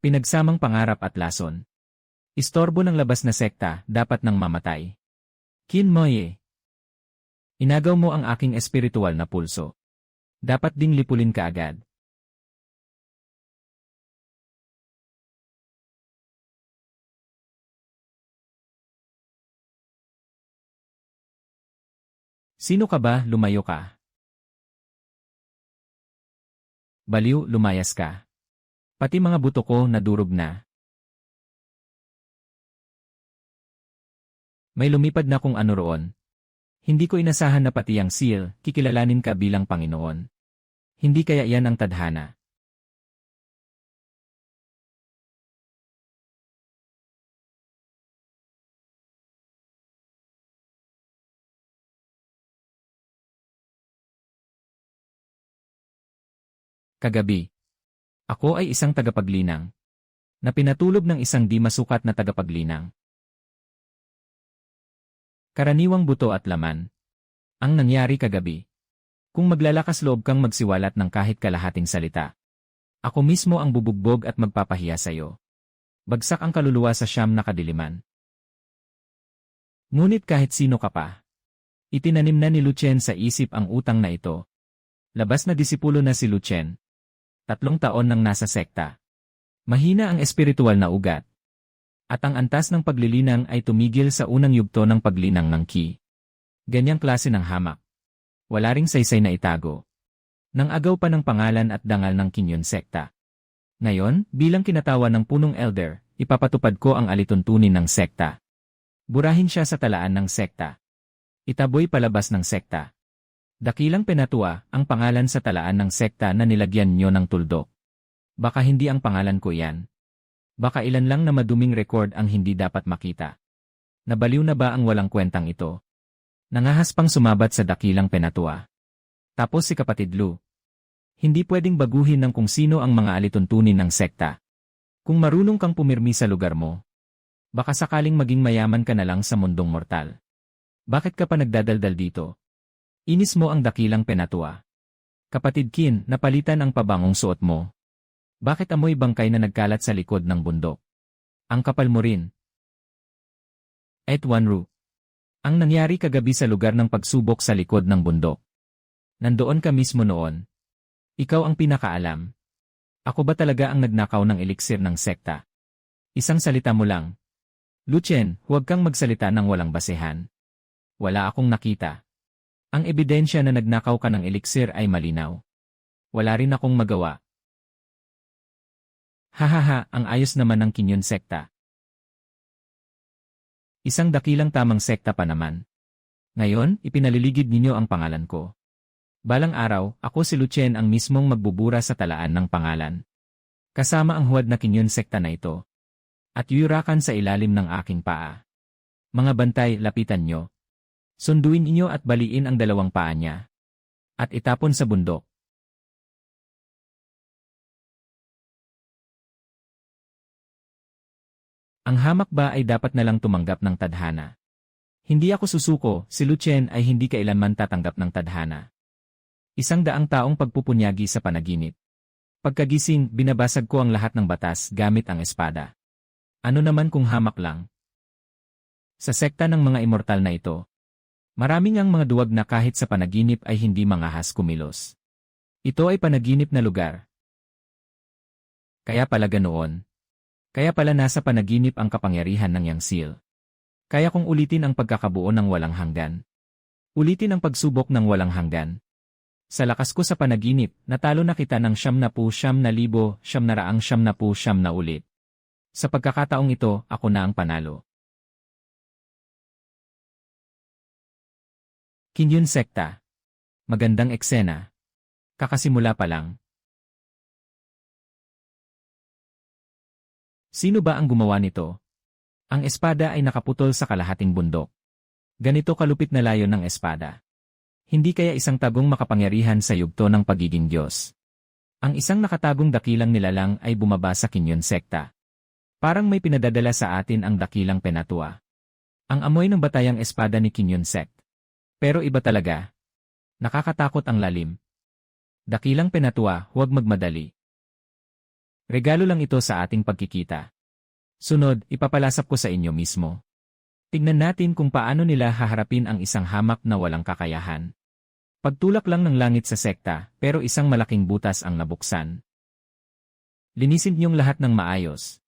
Pinagsamang pangarap at lason. Istorbo ng labas na sekta, dapat nang mamatay. Qin Moye. Inagaw mo ang aking espiritual na pulso. Dapat ding lipulin ka agad. Sino ka ba, lumayo ka? Baliw, lumayas ka. Pati mga buto ko nadurog na. May lumipad na kung ano roon. Hindi ko inasahan na pati ang seal, kikilalanin ka bilang Panginoon. Hindi kaya yan ang tadhana. Kagabi. Ako ay isang tagapaglinang. Na pinatulog ng isang di masukat na tagapaglinang. Karaniwang buto at laman. Ang nangyari kagabi. Kung maglalakas loob kang magsiwalat ng kahit kalahating salita. Ako mismo ang bubugbog at magpapahiya sa'yo. Bagsak ang kaluluwa sa siyam na kadiliman. Ngunit kahit sino ka pa. Itinanim na ni Lucien sa isip ang utang na ito. Labas na disipulo na si Lucien. 3 taon nang nasa sekta. Mahina ang espiritual na ugat. At ang antas ng paglilinang ay tumigil sa unang yugto ng paglinang ng Qi. Ganyang klase ng hamak. Wala ring saysay na itago. Nang agaw pa ng pangalan at dangal ng Kinyon sekta. Ngayon, bilang kinatawa ng punong elder, ipapatupad ko ang alituntunin ng sekta. Burahin siya sa talaan ng sekta. Itaboy palabas ng sekta. Dakilang Penatua, ang pangalan sa talaan ng sekta na nilagyan nyo ng tuldok. Baka hindi ang pangalan ko yan. Baka ilan lang na maduming record ang hindi dapat makita. Nabaliw na ba ang walang kwentang ito? Nangahas pang sumabat sa Dakilang Penatua. Tapos si Kapatid Lu. Hindi pwedeng baguhin ng kung sino ang mga alituntunin ng sekta. Kung marunong kang pumirmi sa lugar mo, baka sakaling maging mayaman ka na lang sa mundong mortal. Bakit ka pa nagdadaldal dito? Inis mo ang Dakilang Penatua. Kapatid Qin, napalitan ang pabangong suot mo. Bakit amoy bangkay na nagkalat sa likod ng bundok? Ang kapal mo rin. Wanru. Ang nangyari kagabi sa lugar ng pagsubok sa likod ng bundok. Nandoon ka mismo noon. Ikaw ang pinakaalam. Ako ba talaga ang nagnakaw ng eliksir ng sekta? Isang salita mo lang. Lucien, huwag kang magsalita ng walang basehan. Wala akong nakita. Ang ebidensya na nagnakaw ka ng eliksir ay malinaw. Wala rin akong magawa. Hahaha, ang ayos naman ng Kinyon sekta. Isang dakilang tamang sekta pa naman. Ngayon, ipinaliligid ninyo ang pangalan ko. Balang araw, ako si Lucien ang mismong magbubura sa talaan ng pangalan. Kasama ang huwad na Kinyon sekta na ito. At yurakan sa ilalim ng aking paa. Mga bantay, lapitan nyo. Sunduin inyo at baliin ang 2 paa niya. At itapon sa bundok. Ang hamak ba ay dapat na lang tumanggap ng tadhana? Hindi ako susuko, si Lucien ay hindi kailanman tatanggap ng tadhana. 100 taong pagpupunyagi sa panaginip. Pagkagising, binabasag ko ang lahat ng batas gamit ang espada. Ano naman kung hamak lang? Sa sekta ng mga immortal na ito, maraming ang mga duwag na kahit sa panaginip ay hindi mangahas kumilos. Ito ay panaginip na lugar. Kaya pala ganoon. Kaya pala nasa panaginip ang kapangyarihan ng Yang Seal. Kaya kong ulitin ang pagkakabuo ng walang hanggan. Ulitin ang pagsubok ng walang hanggan. Sa lakas ko sa panaginip, natalo na kita ng 9,900,900 na ulit. Sa pagkakataong ito, ako na ang panalo. Kinyon sekta. Magandang eksena. Kakasimula pa lang. Sino ba ang gumawa nito? Ang espada ay nakaputol sa kalahating bundok. Ganito kalupit na layo ng espada. Hindi kaya isang tagong makapangyarihan sa yugto ng pagiging Diyos. Ang isang nakatagong dakilang nilalang ay bumaba sa Kinyon sekta. Parang may pinadadala sa atin ang Dakilang Penatua. Ang amoy ng batayang espada ni Kinyon sect. Pero iba talaga. Nakakatakot ang lalim. Dakilang Penatua, huwag magmadali. Regalo lang ito sa ating pagkikita. Sunod, ipapalasap ko sa inyo mismo. Tignan natin kung paano nila haharapin ang isang hamak na walang kakayahan. Pagtulak lang ng langit sa sekta, pero isang malaking butas ang nabuksan. Linisin niyong lahat ng maayos.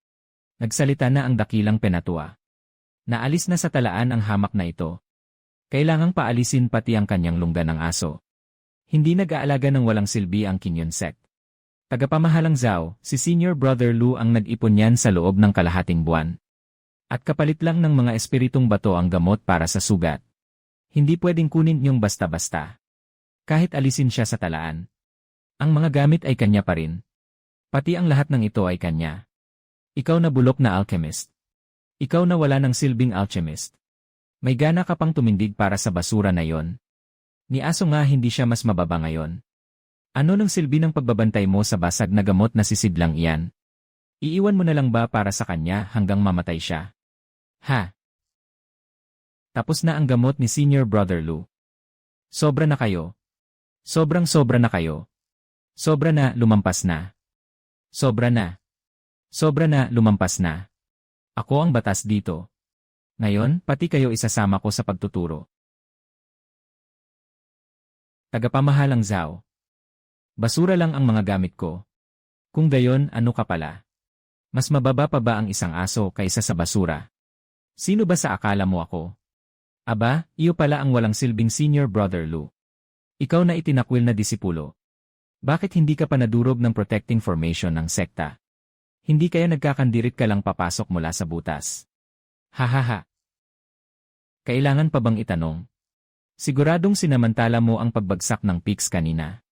Nagsalita na ang dakilang Penatua. Naalis na sa talaan ang hamak na ito. Kailangang paalisin pati ang kanyang lungga ng aso. Hindi nag-aalaga ng walang silbi ang Kinyon sect. Tagapamahalang Zhao, si Senior Brother Lu ang nag-ipon niyan sa loob ng kalahating buwan. At kapalit lang ng mga espiritong bato ang gamot para sa sugat. Hindi pwedeng kunin niyong basta-basta. Kahit alisin siya sa talaan. Ang mga gamit ay kanya pa rin. Pati ang lahat ng ito ay kanya. Ikaw na bulok na alchemist. Ikaw na wala ng silbing alchemist. May gana ka pang tumindig para sa basura na yon. Ni aso nga hindi siya mas mababa ngayon. Ano nang silbi ng pagbabantay mo sa basag na gamot na sisidlang iyan? Iiwan mo na lang ba para sa kanya hanggang mamatay siya? Ha? Tapos na ang gamot ni Senior Brother Lu. Sobra na kayo. Sobrang-sobra na kayo. Sobra na, lumampas na. Sobra na. Sobra na, lumampas na. Ako ang batas dito. Ngayon, pati kayo isasama ko sa pagtuturo. Tagapamahalang Zhao. Basura lang ang mga gamit ko. Kung gayon, ano ka pala? Mas mababa pa ba ang isang aso kaysa sa basura? Sino ba sa akala mo ako? Aba, iyo pala ang walang silbing Senior Brother Lu. Ikaw na itinakwil na disipulo. Bakit hindi ka pa nadurog ng protecting formation ng sekta? Hindi kaya nagkakandirit ka lang papasok mula sa butas? Hahaha. Kailangan pa bang itanong? Siguradong sinamantala mo ang pagbagsak ng peaks kanina.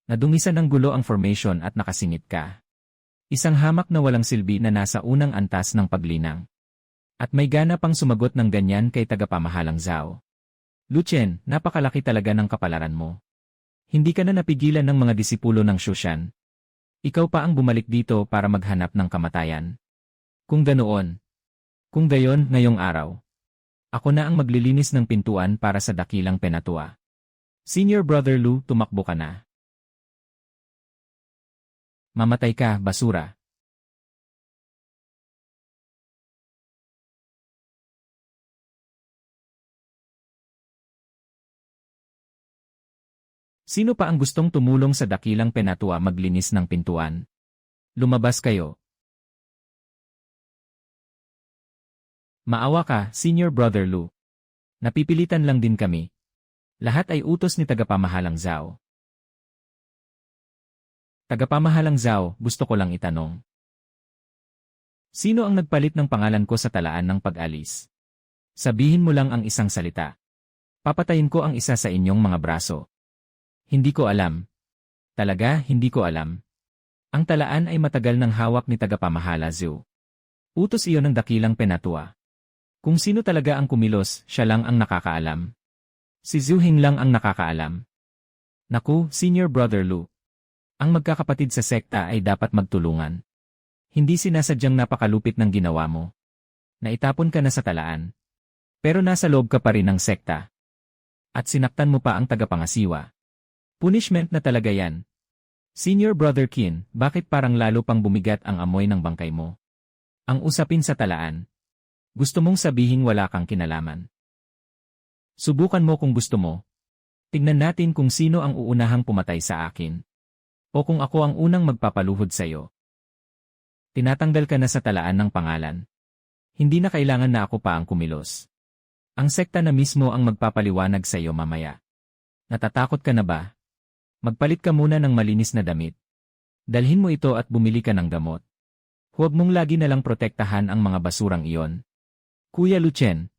Nadumisan ng gulo ang formation at nakasingit ka. Isang hamak na walang silbi na nasa unang antas ng paglinang. At may gana pang sumagot ng ganyan kay tagapamahalang Zhao. Luchen, napakalaki talaga ng kapalaran mo. Hindi ka na napigilan ng mga disipulo ng Shushan. Ikaw pa ang bumalik dito para maghanap ng kamatayan. Kung ganoon. Kung gayon, ngayong araw. Ako na ang maglilinis ng pintuan para sa dakilang Penatua. Senior Brother Lu, tumakbo ka na. Mamatay ka, basura. Sino pa ang gustong tumulong sa dakilang Penatua maglinis ng pintuan? Lumabas kayo. Maawa ka, Senior Brother Lu. Napipilitan lang din kami. Lahat ay utos ni tagapamahalang Zhao. Tagapamahalang Zhao, gusto ko lang itanong. Sino ang nagpalit ng pangalan ko sa talaan ng pag-alis? Sabihin mo lang ang isang salita. Papatayin ko ang isa sa inyong mga braso. Hindi ko alam. Talaga, hindi ko alam. Ang talaan ay matagal ng hawak ni tagapamahala Zhu. Utos iyon ng dakilang Penatua. Kung sino talaga ang kumilos, siya lang ang nakakaalam. Si Zhu Hing lang ang nakakaalam. Naku, Senior Brother Lu. Ang magkakapatid sa sekta ay dapat magtulungan. Hindi sinasadyang napakalupit ng ginawa mo. Naitapon ka na sa talaan. Pero nasa loob ka pa rin ng sekta. At sinaktan mo pa ang tagapangasiwa. Punishment na talaga yan. Senior Brother Qin, bakit parang lalo pang bumigat ang amoy ng bangkay mo? Ang usapin sa talaan. Gusto mong sabihin wala kang kinalaman. Subukan mo kung gusto mo. Tignan natin kung sino ang uunahang pumatay sa akin. O kung ako ang unang magpapaluhod sa'yo. Tinatanggal ka na sa talaan ng pangalan. Hindi na kailangan na ako pa ang kumilos. Ang sekta na mismo ang magpapaliwanag sa'yo mamaya. Natatakot ka na ba? Magpalit ka muna ng malinis na damit. Dalhin mo ito at bumili ka ng gamot. Huwag mong lagi na lang protektahan ang mga basurang iyon. Kuya Luchen,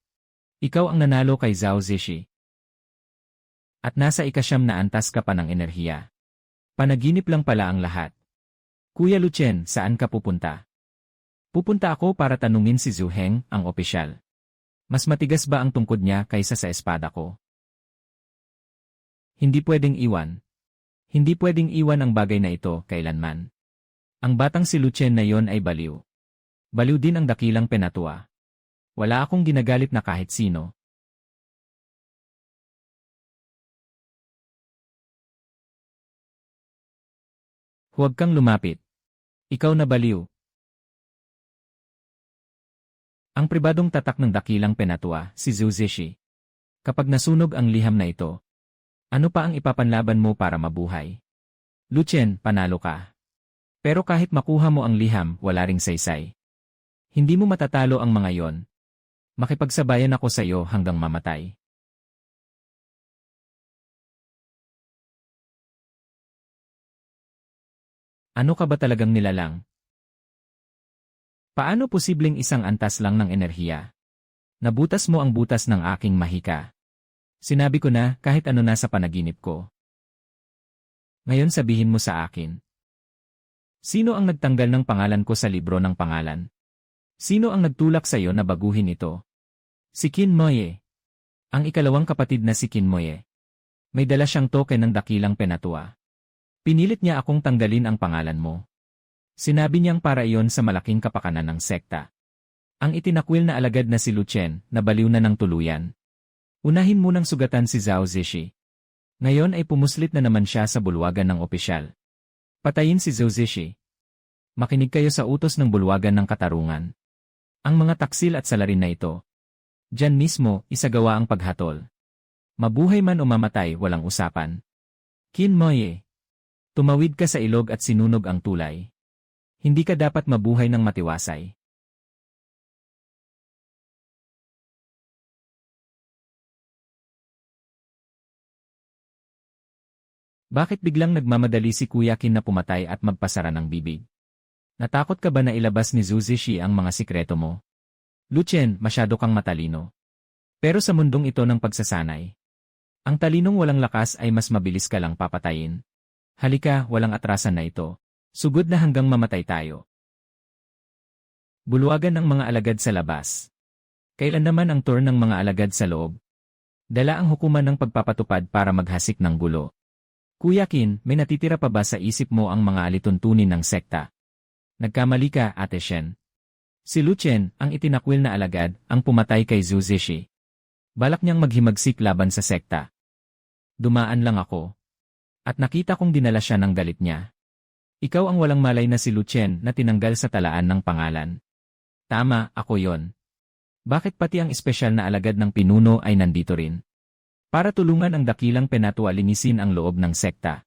ikaw ang nanalo kay Zhao Zishi. At nasa ikasyam na antas ka pa ng enerhiya. Panaginip lang pala ang lahat. Kuya Luchen, saan ka pupunta? Pupunta ako para tanungin si Zhu Heng, ang opisyal. Mas matigas ba ang tungkod niya kaysa sa espada ko? Hindi pwedeng iwan. Hindi pwedeng iwan ang bagay na ito kailanman. Ang batang si Luchen na yon ay baliw. Baliw din ang dakilang Penatua. Wala akong ginagalit na kahit sino. Huwag kang lumapit. Ikaw na baliw. Ang pribadong tatak ng dakilang penatua, si Zhu Zishi. Kapag nasunog ang liham na ito, ano pa ang ipapanlaban mo para mabuhay? Lu Chen, panalo ka. Pero kahit makuha mo ang liham, wala ring saysay. Hindi mo matatalo ang mga yon. Makipagsabayan ako sa iyo hanggang mamatay. Ano ka ba talagang nilalang? Paano posibleng isang antas lang ng enerhiya? Nabutas mo ang butas ng aking mahika. Sinabi ko na kahit ano nasa panaginip ko. Ngayon sabihin mo sa akin. Sino ang nagtanggal ng pangalan ko sa libro ng pangalan? Sino ang nagtulak sa iyo na baguhin ito? Si Qin Moye. Ang ikalawang kapatid na si Qin Moye. May dala siyang token ng dakilang penatua. Pinilit niya akong tanggalin ang pangalan mo. Sinabi niyang para iyon sa malaking kapakanan ng sekta. Ang itinakwil na alagad na si Lu Chen, nabaliw na ng tuluyan. Unahin munang sugatan si Zhao Zishi. Ngayon ay pumuslit na naman siya sa bulwagan ng opisyal. Patayin si Zhao Zishi. Makinig kayo sa utos ng bulwagan ng katarungan. Ang mga taksil at salarin na ito. Diyan mismo, isagawa ang paghatol. Mabuhay man o mamatay, walang usapan. Qin Moye. Tumawid ka sa ilog at sinunog ang tulay. Hindi ka dapat mabuhay ng matiwasay. Bakit biglang nagmamadali si Kuya Qin na pumatay at magpasara ng bibig? Natakot ka ba na ilabas ni Zhu Zishi ang mga sikreto mo? Lu Chen, masyado kang matalino. Pero sa mundong ito ng pagsasanay, ang talinong walang lakas ay mas mabilis ka lang papatayin. Halika, walang atrasan na ito. Sugod na hanggang mamatay tayo. Bulwagan ng mga alagad sa labas. Kailan naman ang turn ng mga alagad sa loob? Dala ang hukuman ng pagpapatupad para maghasik ng gulo. Kuya Qin, may natitira pa ba sa isip mo ang mga alituntunin ng sekta? Nagkamali ka, Ate Shen. Si Lu Chen, ang itinakwil na alagad, ang pumatay kay Zhu Zishi. Balak niyang maghimagsik laban sa sekta. Dumaan lang ako. At nakita kong dinala siya ng galit niya. Ikaw ang walang malay na si Lu Chen na tinanggal sa talaan ng pangalan. Tama, ako yon. Bakit pati ang espesyal na alagad ng pinuno ay nandito rin? Para tulungan ang dakilang penatua linisin ang loob ng sekta.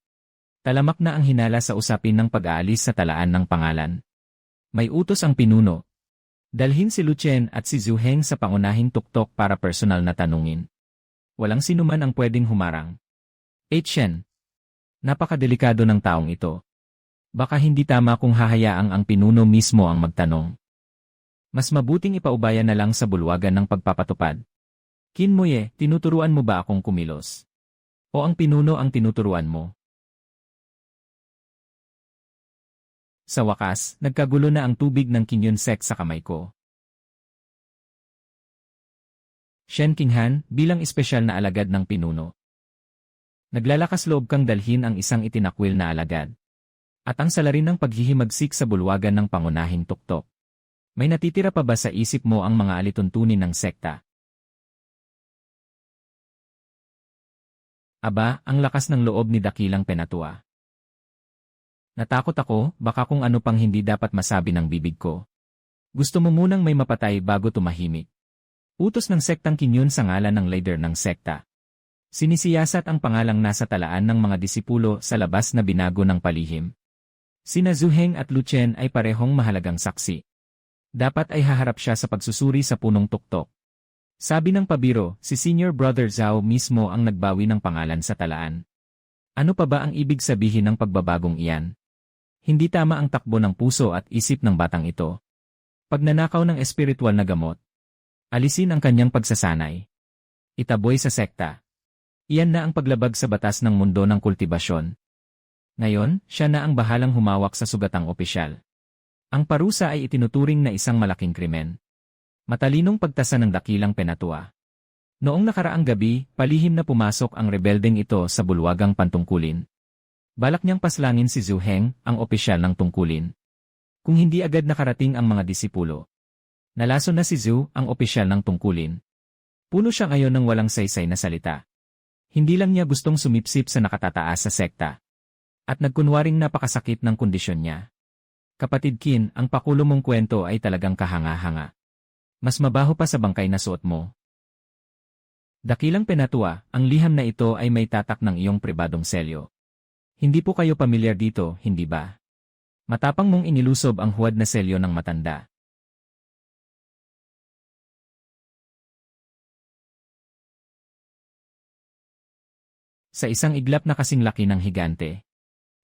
Talamak na ang hinala sa usapin ng pag-aalis sa talaan ng pangalan. May utos ang pinuno. Dalhin si Lu Chen at si Zhu Heng sa pangunahing tuktok para personal na tanungin. Walang sinuman ang pwedeng humarang. Shen. Napakadelikado ng taong ito. Baka hindi tama kung hahayaang ang pinuno mismo ang magtanong. Mas mabuting ipaubaya na lang sa bulwagan ng pagpapatupad. Qin Moye, tinuturuan mo ba akong kumilos? O ang pinuno ang tinuturuan mo? Sa wakas, nagkagulo na ang tubig ng Qingyun Sect sa kamay ko. Shen Qinghan, bilang espesyal na alagad ng pinuno. Naglalakas loob kang dalhin ang isang itinakwil na alagad. At ang salarin ng paghihimagsik sa bulwagan ng pangunahing tuktok. May natitira pa ba sa isip mo ang mga alituntunin ng sekta? Aba, ang lakas ng loob ni dakilang penatua. Natakot ako, baka kung ano pang hindi dapat masabi ng bibig ko. Gusto mo munang may mapatay bago tumahimik. Utos ng sektang Qingyun sa ngalan ng leader ng sekta. Sinisiyasat ang pangalang nasa talaan ng mga disipulo sa labas na binago ng palihim. Sina Zhu Heng at Lu Chen ay parehong mahalagang saksi. Dapat ay haharap siya sa pagsusuri sa punong tuktok. Sabi ng pabiro, si Senior Brother Zhao mismo ang nagbawi ng pangalan sa talaan. Ano pa ba ang ibig sabihin ng pagbabagong iyan? Hindi tama ang takbo ng puso at isip ng batang ito. Pagnanakaw ng espiritual na gamot. Alisin ang kanyang pagsasanay. Itaboy sa sekta. Iyan na ang paglabag sa batas ng mundo ng kultibasyon. Ngayon, siya na ang bahalang humawak sa sugatang opisyal. Ang parusa ay itinuturing na isang malaking krimen. Matalinong pagtasa ng dakilang penatua. Noong nakaraang gabi, palihim na pumasok ang rebeldeng ito sa bulwagang pantungkulin. Balak niyang paslangin si Zhu Heng, ang opisyal ng tungkulin. Kung hindi agad nakarating ang mga disipulo. Nalason na si Zhu, ang opisyal ng tungkulin. Puno siya ngayon ng walang saysay na salita. Hindi lang niya gustong sumipsip sa nakatataas sa sekta. At nagkunwaring napakasakit ng kondisyon niya. Kapatid Kin, ang pakulo mong kwento ay talagang kahanga-hanga. Mas mabaho pa sa bangkay na suot mo. Dakilang Penatua, ang liham na ito ay may tatak ng iyong pribadong selyo. Hindi po kayo pamilyar dito, hindi ba? Matapang mong inilusob ang huwad na selyo ng matanda. Sa isang iglap na kasing laki ng higante.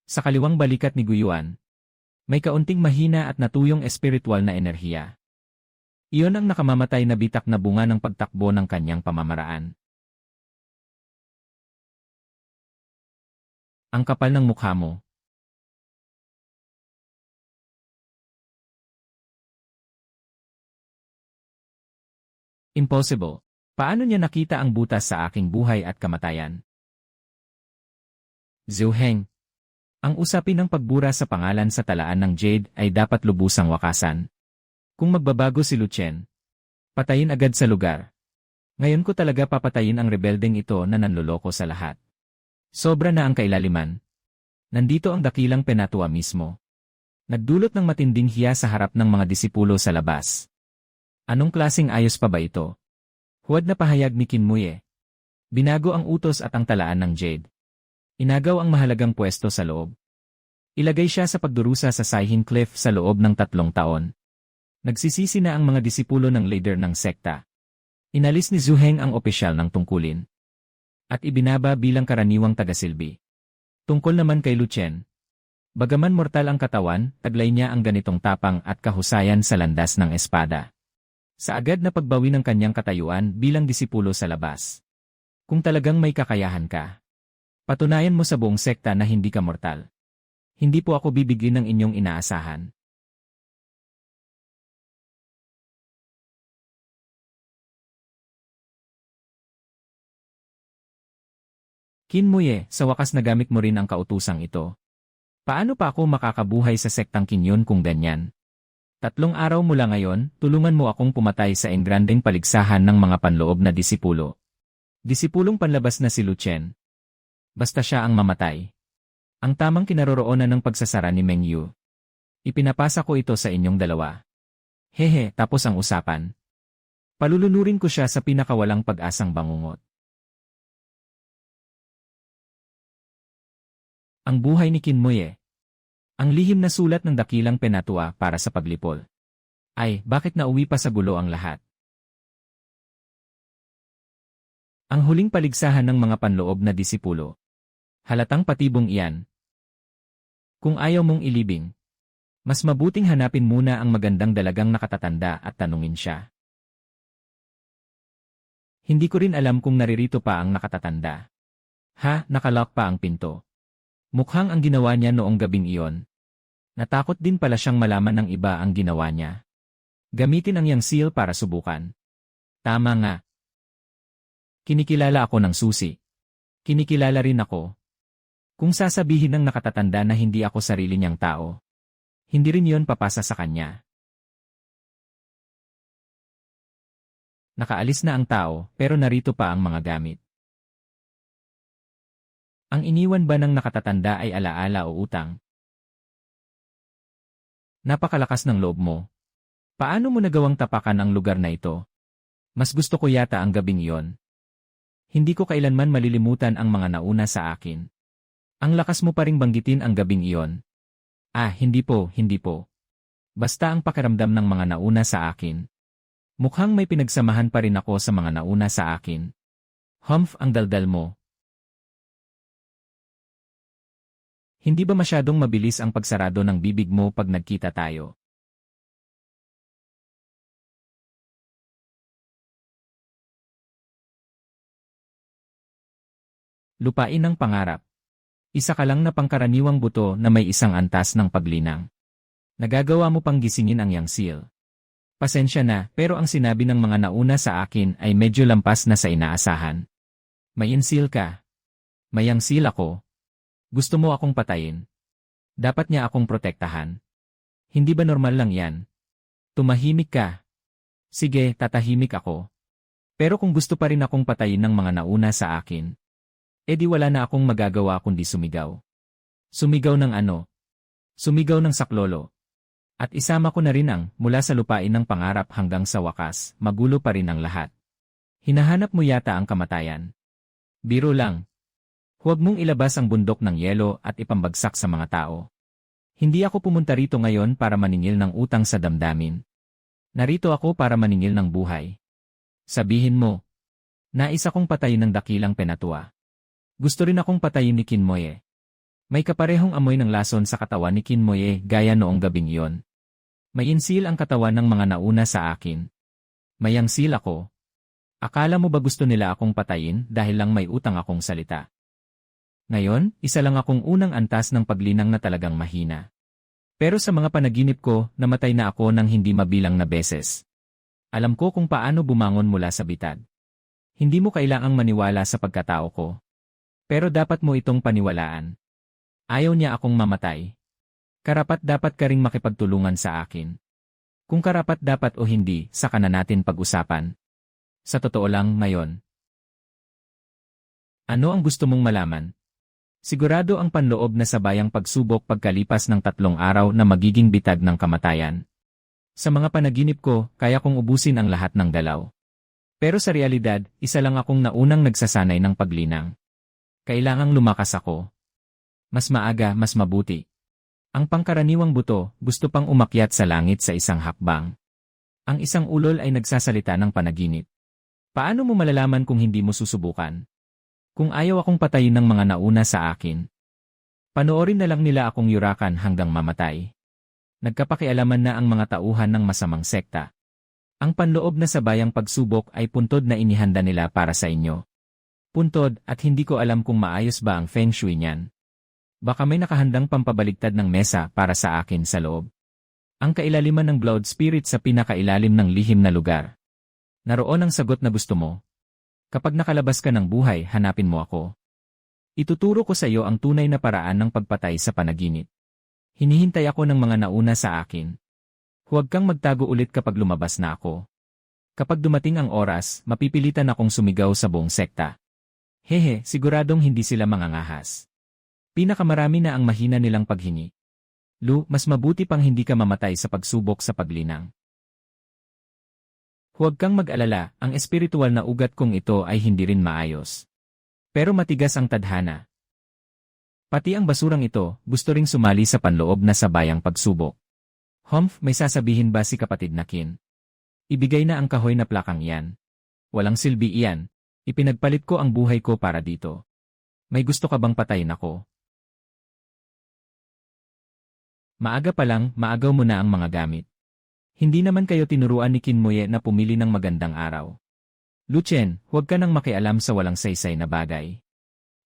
Sa kaliwang balikat ni Guyuan, may kaunting mahina at natuyong espiritual na enerhiya. Iyon ang nakamamatay na bitak na bunga ng pagtakbo ng kanyang pamamaraan. Ang kapal ng mukha mo. Impossible. Paano niya nakita ang butas sa aking buhay at kamatayan? Zhu Heng. Ang usapin ng pagbura sa pangalan sa talaan ng Jade ay dapat lubusang wakasan. Kung magbabago si Luchen, patayin agad sa lugar. Ngayon ko talaga papatayin ang rebeldeng ito na nanloloko sa lahat. Sobra na ang kailaliman. Nandito ang dakilang Penatua mismo. Nagdulot ng matinding hiya sa harap ng mga disipulo sa labas. Anong klaseng ayos pa ba ito? Huwad na pahayag ni Kinmuye. Binago ang utos at ang talaan ng Jade. Inagaw ang mahalagang pwesto sa loob. Ilagay siya sa pagdurusa sa Saihin Cliff sa loob ng 3 taon. Nagsisisi na ang mga disipulo ng leader ng sekta. Inalis ni Zhu Heng ang opisyal ng tungkulin. At ibinaba bilang karaniwang tagasilbi. Tungkol naman kay Luchen. Bagaman mortal ang katawan, taglay niya ang ganitong tapang at kahusayan sa landas ng espada. Sa agad na pagbawi ng kanyang katayuan bilang disipulo sa labas. Kung talagang may kakayahan ka, patunayan mo sa buong sekta na hindi ka mortal. Hindi po ako bibigyan ng inyong inaasahan. Kinmuye, sa wakas nagamit mo rin ang kautusang ito. Paano pa ako makakabuhay sa sektang Kinyon kung ganyan? 3 araw mula ngayon, tulungan mo akong pumatay sa engrandeng paligsahan ng mga panloob na disipulo. Disipulong panlabas na si Luchen. Basta siya ang mamatay. Ang tamang kinaroroonan ng pagsasara ni Meng Yu. Ipinapasa ko ito sa inyong dalawa. Hehe, tapos ang usapan. Palulunurin ko siya sa pinakawalang pag-asang bangungot. Ang buhay ni Kinmuye. Ang lihim na sulat ng dakilang Penatua para sa paglipol. Ay, bakit nauwi pa sa gulo ang lahat? Ang huling paligsahan ng mga panloob na disipulo. Halatang patibong iyan. Kung ayaw mong ilibing, mas mabuting hanapin muna ang magandang dalagang nakatatanda at tanungin siya. Hindi ko rin alam kung naririto pa ang nakatatanda. Ha, nakalock pa ang pinto. Mukhang ang ginawa niya noong gabing iyon. Natakot din pala siyang malaman ng iba ang ginawa niya. Gamitin ang yang seal para subukan. Tama nga. Kinikilala ako ng susi. Kinikilala rin ako. Kung sasabihin ng nakatatanda na hindi ako sarili niyang tao, hindi rin yon papasa sa kanya. Nakaalis na ang tao pero narito pa ang mga gamit. Ang iniwan ba ng nakatatanda ay alaala o utang? Napakalakas ng loob mo. Paano mo nagawang tapakan ang lugar na ito? Mas gusto ko yata ang gabing iyon. Hindi ko kailanman malilimutan ang mga nauna sa akin. Ang lakas mo pa ring banggitin ang gabing iyon. Ah, hindi po, hindi po. Basta ang pakiramdam ng mga nauna sa akin. Mukhang may pinagsamahan pa rin ako sa mga nauna sa akin. Humph, ang daldal mo. Hindi ba masyadong mabilis ang pagsarado ng bibig mo pag nagkita tayo? Lupain ng pangarap. Isa ka lang na pangkaraniwang buto na may isang antas ng paglinang. Nagagawa mo pang gisingin ang yang seal. Pasensya na, pero ang sinabi ng mga nauna sa akin ay medyo lampas na sa inaasahan. May inseal ka. May yang seal ako. Gusto mo akong patayin? Dapat niya akong protektahan. Hindi ba normal lang yan? Tumahimik ka. Sige, tatahimik ako. Pero kung gusto pa rin akong patayin ng mga nauna sa akin, edi wala na akong magagawa kundi sumigaw. Sumigaw ng ano? Sumigaw ng saklolo. At isama ko na rin ang mula sa lupain ng pangarap hanggang sa wakas, magulo pa rin ang lahat. Hinahanap mo yata ang kamatayan. Biro lang. Huwag mong ilabas ang bundok ng yelo at ipambagsak sa mga tao. Hindi ako pumunta rito ngayon para maningil ng utang sa damdamin. Narito ako para maningil ng buhay. Sabihin mo, nais akong patayin ng dakilang Penatua. Gusto rin akong patayin ni Kinmoye. May kaparehong amoy ng lason sa katawan ni Kinmoye gaya noong gabing iyon. May insil ang katawan ng mga nauna sa akin. May angsil ako. Akala mo ba gusto nila akong patayin dahil lang may utang akong salita? Ngayon, isa lang akong unang antas ng paglinang na talagang mahina. Pero sa mga panaginip ko, namatay na ako ng hindi mabilang na beses. Alam ko kung paano bumangon mula sa bitad. Hindi mo kailangang maniwala sa pagkatao ko. Pero dapat mo itong paniwalaan. Ayaw niya akong mamatay. Karapat-dapat ka ring makipagtulungan sa akin. Kung karapat-dapat o hindi, saka na natin pag-usapan. Sa totoo lang, Mayon. Ano ang gusto mong malaman? Sigurado ang panloob na sabayang pagsubok pagkalipas ng 3 araw na magiging bitag ng kamatayan. Sa mga panaginip ko, kaya kong ubusin ang lahat ng dalaw. Pero sa realidad, isa lang akong naunang nagsasanay ng paglinang. Kailangang lumakas ako. Mas maaga, mas mabuti. Ang pangkaraniwang buto, gusto pang umakyat sa langit sa isang hakbang. Ang isang ulol ay nagsasalita ng panaginip. Paano mo malalaman kung hindi mo susubukan? Kung ayaw akong patayin ng mga nauna sa akin. Panoorin na lang nila akong yurakan hanggang mamatay. Nagkapakialaman na ang mga tauhan ng masamang sekta. Ang panloob na sabayang pagsubok ay puntod na inihanda nila para sa inyo. Puntod at hindi ko alam kung maayos ba ang feng shui niyan. Baka may nakahandang pampabaligtad ng mesa para sa akin sa loob. Ang kailaliman ng Blood Spirit sa pinakailalim ng lihim na lugar. Naroon ang sagot na gusto mo. Kapag nakalabas ka ng buhay, hanapin mo ako. Ituturo ko sa iyo ang tunay na paraan ng pagpatay sa panaginip. Hinihintay ako ng mga nauna sa akin. Huwag kang magtago ulit kapag lumabas na ako. Kapag dumating ang oras, mapipilitan akong sumigaw sa buong sekta. Hehe, siguradong hindi sila mangangahas. Pinakamarami na ang mahina nilang paghingi. Lu, mas mabuti pang hindi ka mamatay sa pagsubok sa paglinang. Huwag kang mag-alala, ang espiritual na ugat kong ito ay hindi rin maayos. Pero matigas ang tadhana. Pati ang basurang ito, gusto ring sumali sa panloob na sabayang pagsubok. Humph, may sasabihin ba si kapatid na Kin? Ibigay na ang kahoy na plakang iyan. Walang silbi iyan. Ipinagpalit ko ang buhay ko para dito. May gusto ka bang patayin ako? Maaga pa lang, maagaw mo na ang mga gamit. Hindi naman kayo tinuruan ni Kinmoye na pumili ng magandang araw. Luchen, huwag ka nang makialam sa walang saysay na bagay.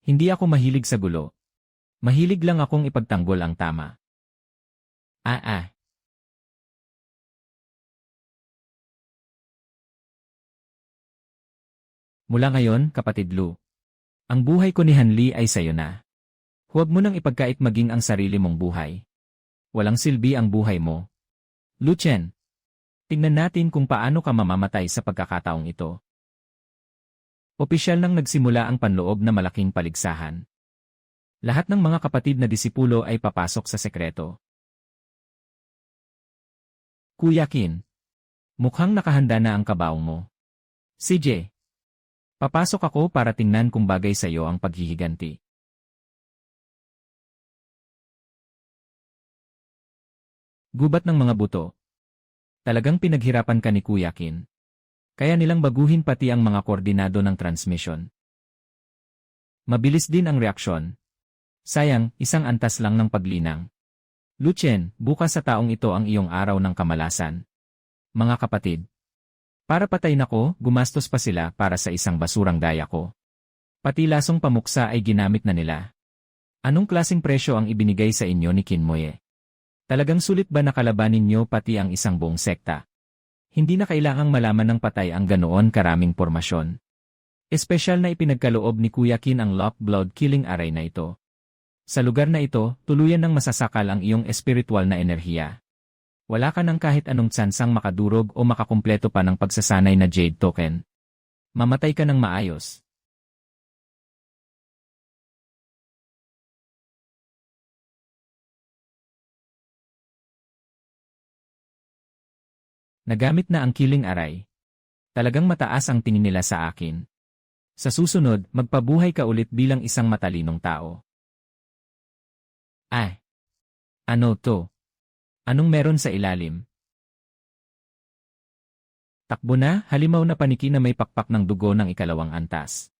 Hindi ako mahilig sa gulo. Mahilig lang akong ipagtanggol ang tama. Mula ngayon, kapatid Lu, ang buhay ko ni Hanli ay sayo na. Huwag mo nang ipagkait maging ang sarili mong buhay. Walang silbi ang buhay mo. Luchen, tingnan natin kung paano ka mamamatay sa pagkakataong ito. Opisyal nang nagsimula ang panloob na malaking paligsahan. Lahat ng mga kapatid na disipulo ay papasok sa sekreto. Kuya Kin, mukhang nakahanda na ang kabaong mo. CJ, papasok ako para tingnan kung bagay sa iyo ang paghihiganti. Gubat ng mga buto. Talagang pinaghirapan ka ni Kuya Kin. Kaya nilang baguhin pati ang mga koordinado ng transmission. Mabilis din ang reaksyon. Sayang, isang antas lang ng paglinang. Luchen, bukas sa taong ito ang iyong araw ng kamalasan. Mga kapatid. Para patayin ako, gumastos pa sila para sa isang basurang daya ko. Pati lasong pamuksa ay ginamit na nila. Anong klaseng presyo ang ibinigay sa inyo ni Kinmoye? Talagang sulit ba nakalabanin niyo pati ang isang buong sekta? Hindi na kailangang malaman ng patay ang ganoon karaming pormasyon. Espesyal na ipinagkaloob ni Kuya Kin ang lock blood killing array na ito. Sa lugar na ito, tuluyan ng masasakal ang iyong espiritual na enerhiya. Wala ka ng kahit anong tsansang makadurog o makakumpleto pa ng pagsasanay na Jade Token. Mamatay ka ng maayos. Nagamit na ang killing aray. Talagang mataas ang tingin nila sa akin. Sa susunod, magpabuhay ka ulit bilang isang matalinong tao. Ay! Ano to? Anong meron sa ilalim? Takbo na, halimaw na paniki na may pakpak ng dugo ng ikalawang antas.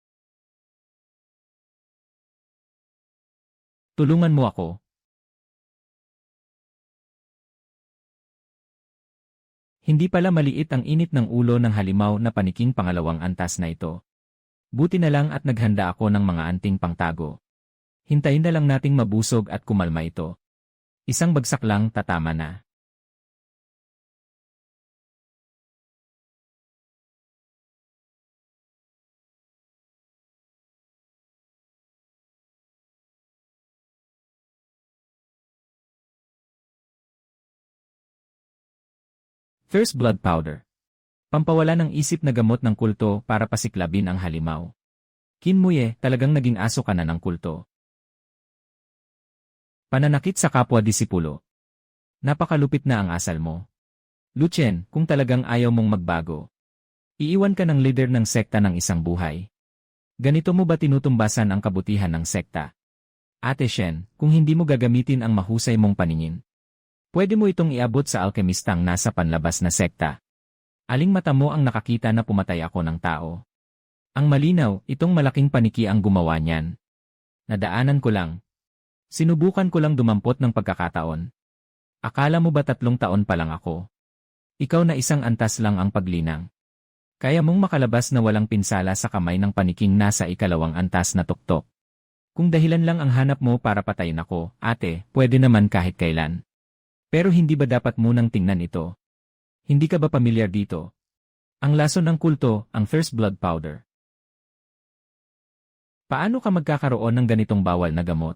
Tulungan mo ako. Hindi pala maliit ang init ng ulo ng halimaw na paniking pangalawang antas na ito. Buti na lang at naghanda ako ng mga anting pangtago. Hintayin na lang nating mabusog at kumalma ito. Isang bagsak lang tatama na. First blood powder. Pampawala ng isip na gamot ng kulto para pasiklabin ang halimaw. Kinmuye, talagang naging aso ka na ng kulto. Pananakit sa kapwa-disipulo. Napakalupit na ang asal mo. Lucien, kung talagang ayaw mong magbago, iiwan ka ng leader ng sekta ng isang buhay. Ganito mo ba tinutumbasan ang kabutihan ng sekta? Ate Shen, kung hindi mo gagamitin ang mahusay mong paningin, pwede mo itong iabot sa alkemistang nasa panlabas na sekta. Aling mata mo ang nakakita na pumatay ako ng tao? Ang malinaw, itong malaking paniki ang gumawa niyan. Nadaanan ko lang. Sinubukan ko lang dumampot ng pagkakataon. Akala mo ba 3 taon pa lang ako? Ikaw na isang antas lang ang paglinang. Kaya mong makalabas na walang pinsala sa kamay ng paniking nasa ikalawang antas na tuktok. Kung dahilan lang ang hanap mo para patayin ako, ate, pwede naman kahit kailan. Pero hindi ba dapat munang tingnan ito? Hindi ka ba pamilyar dito? Ang lason ng kulto, ang first blood powder. Paano ka magkakaroon ng ganitong bawal na gamot?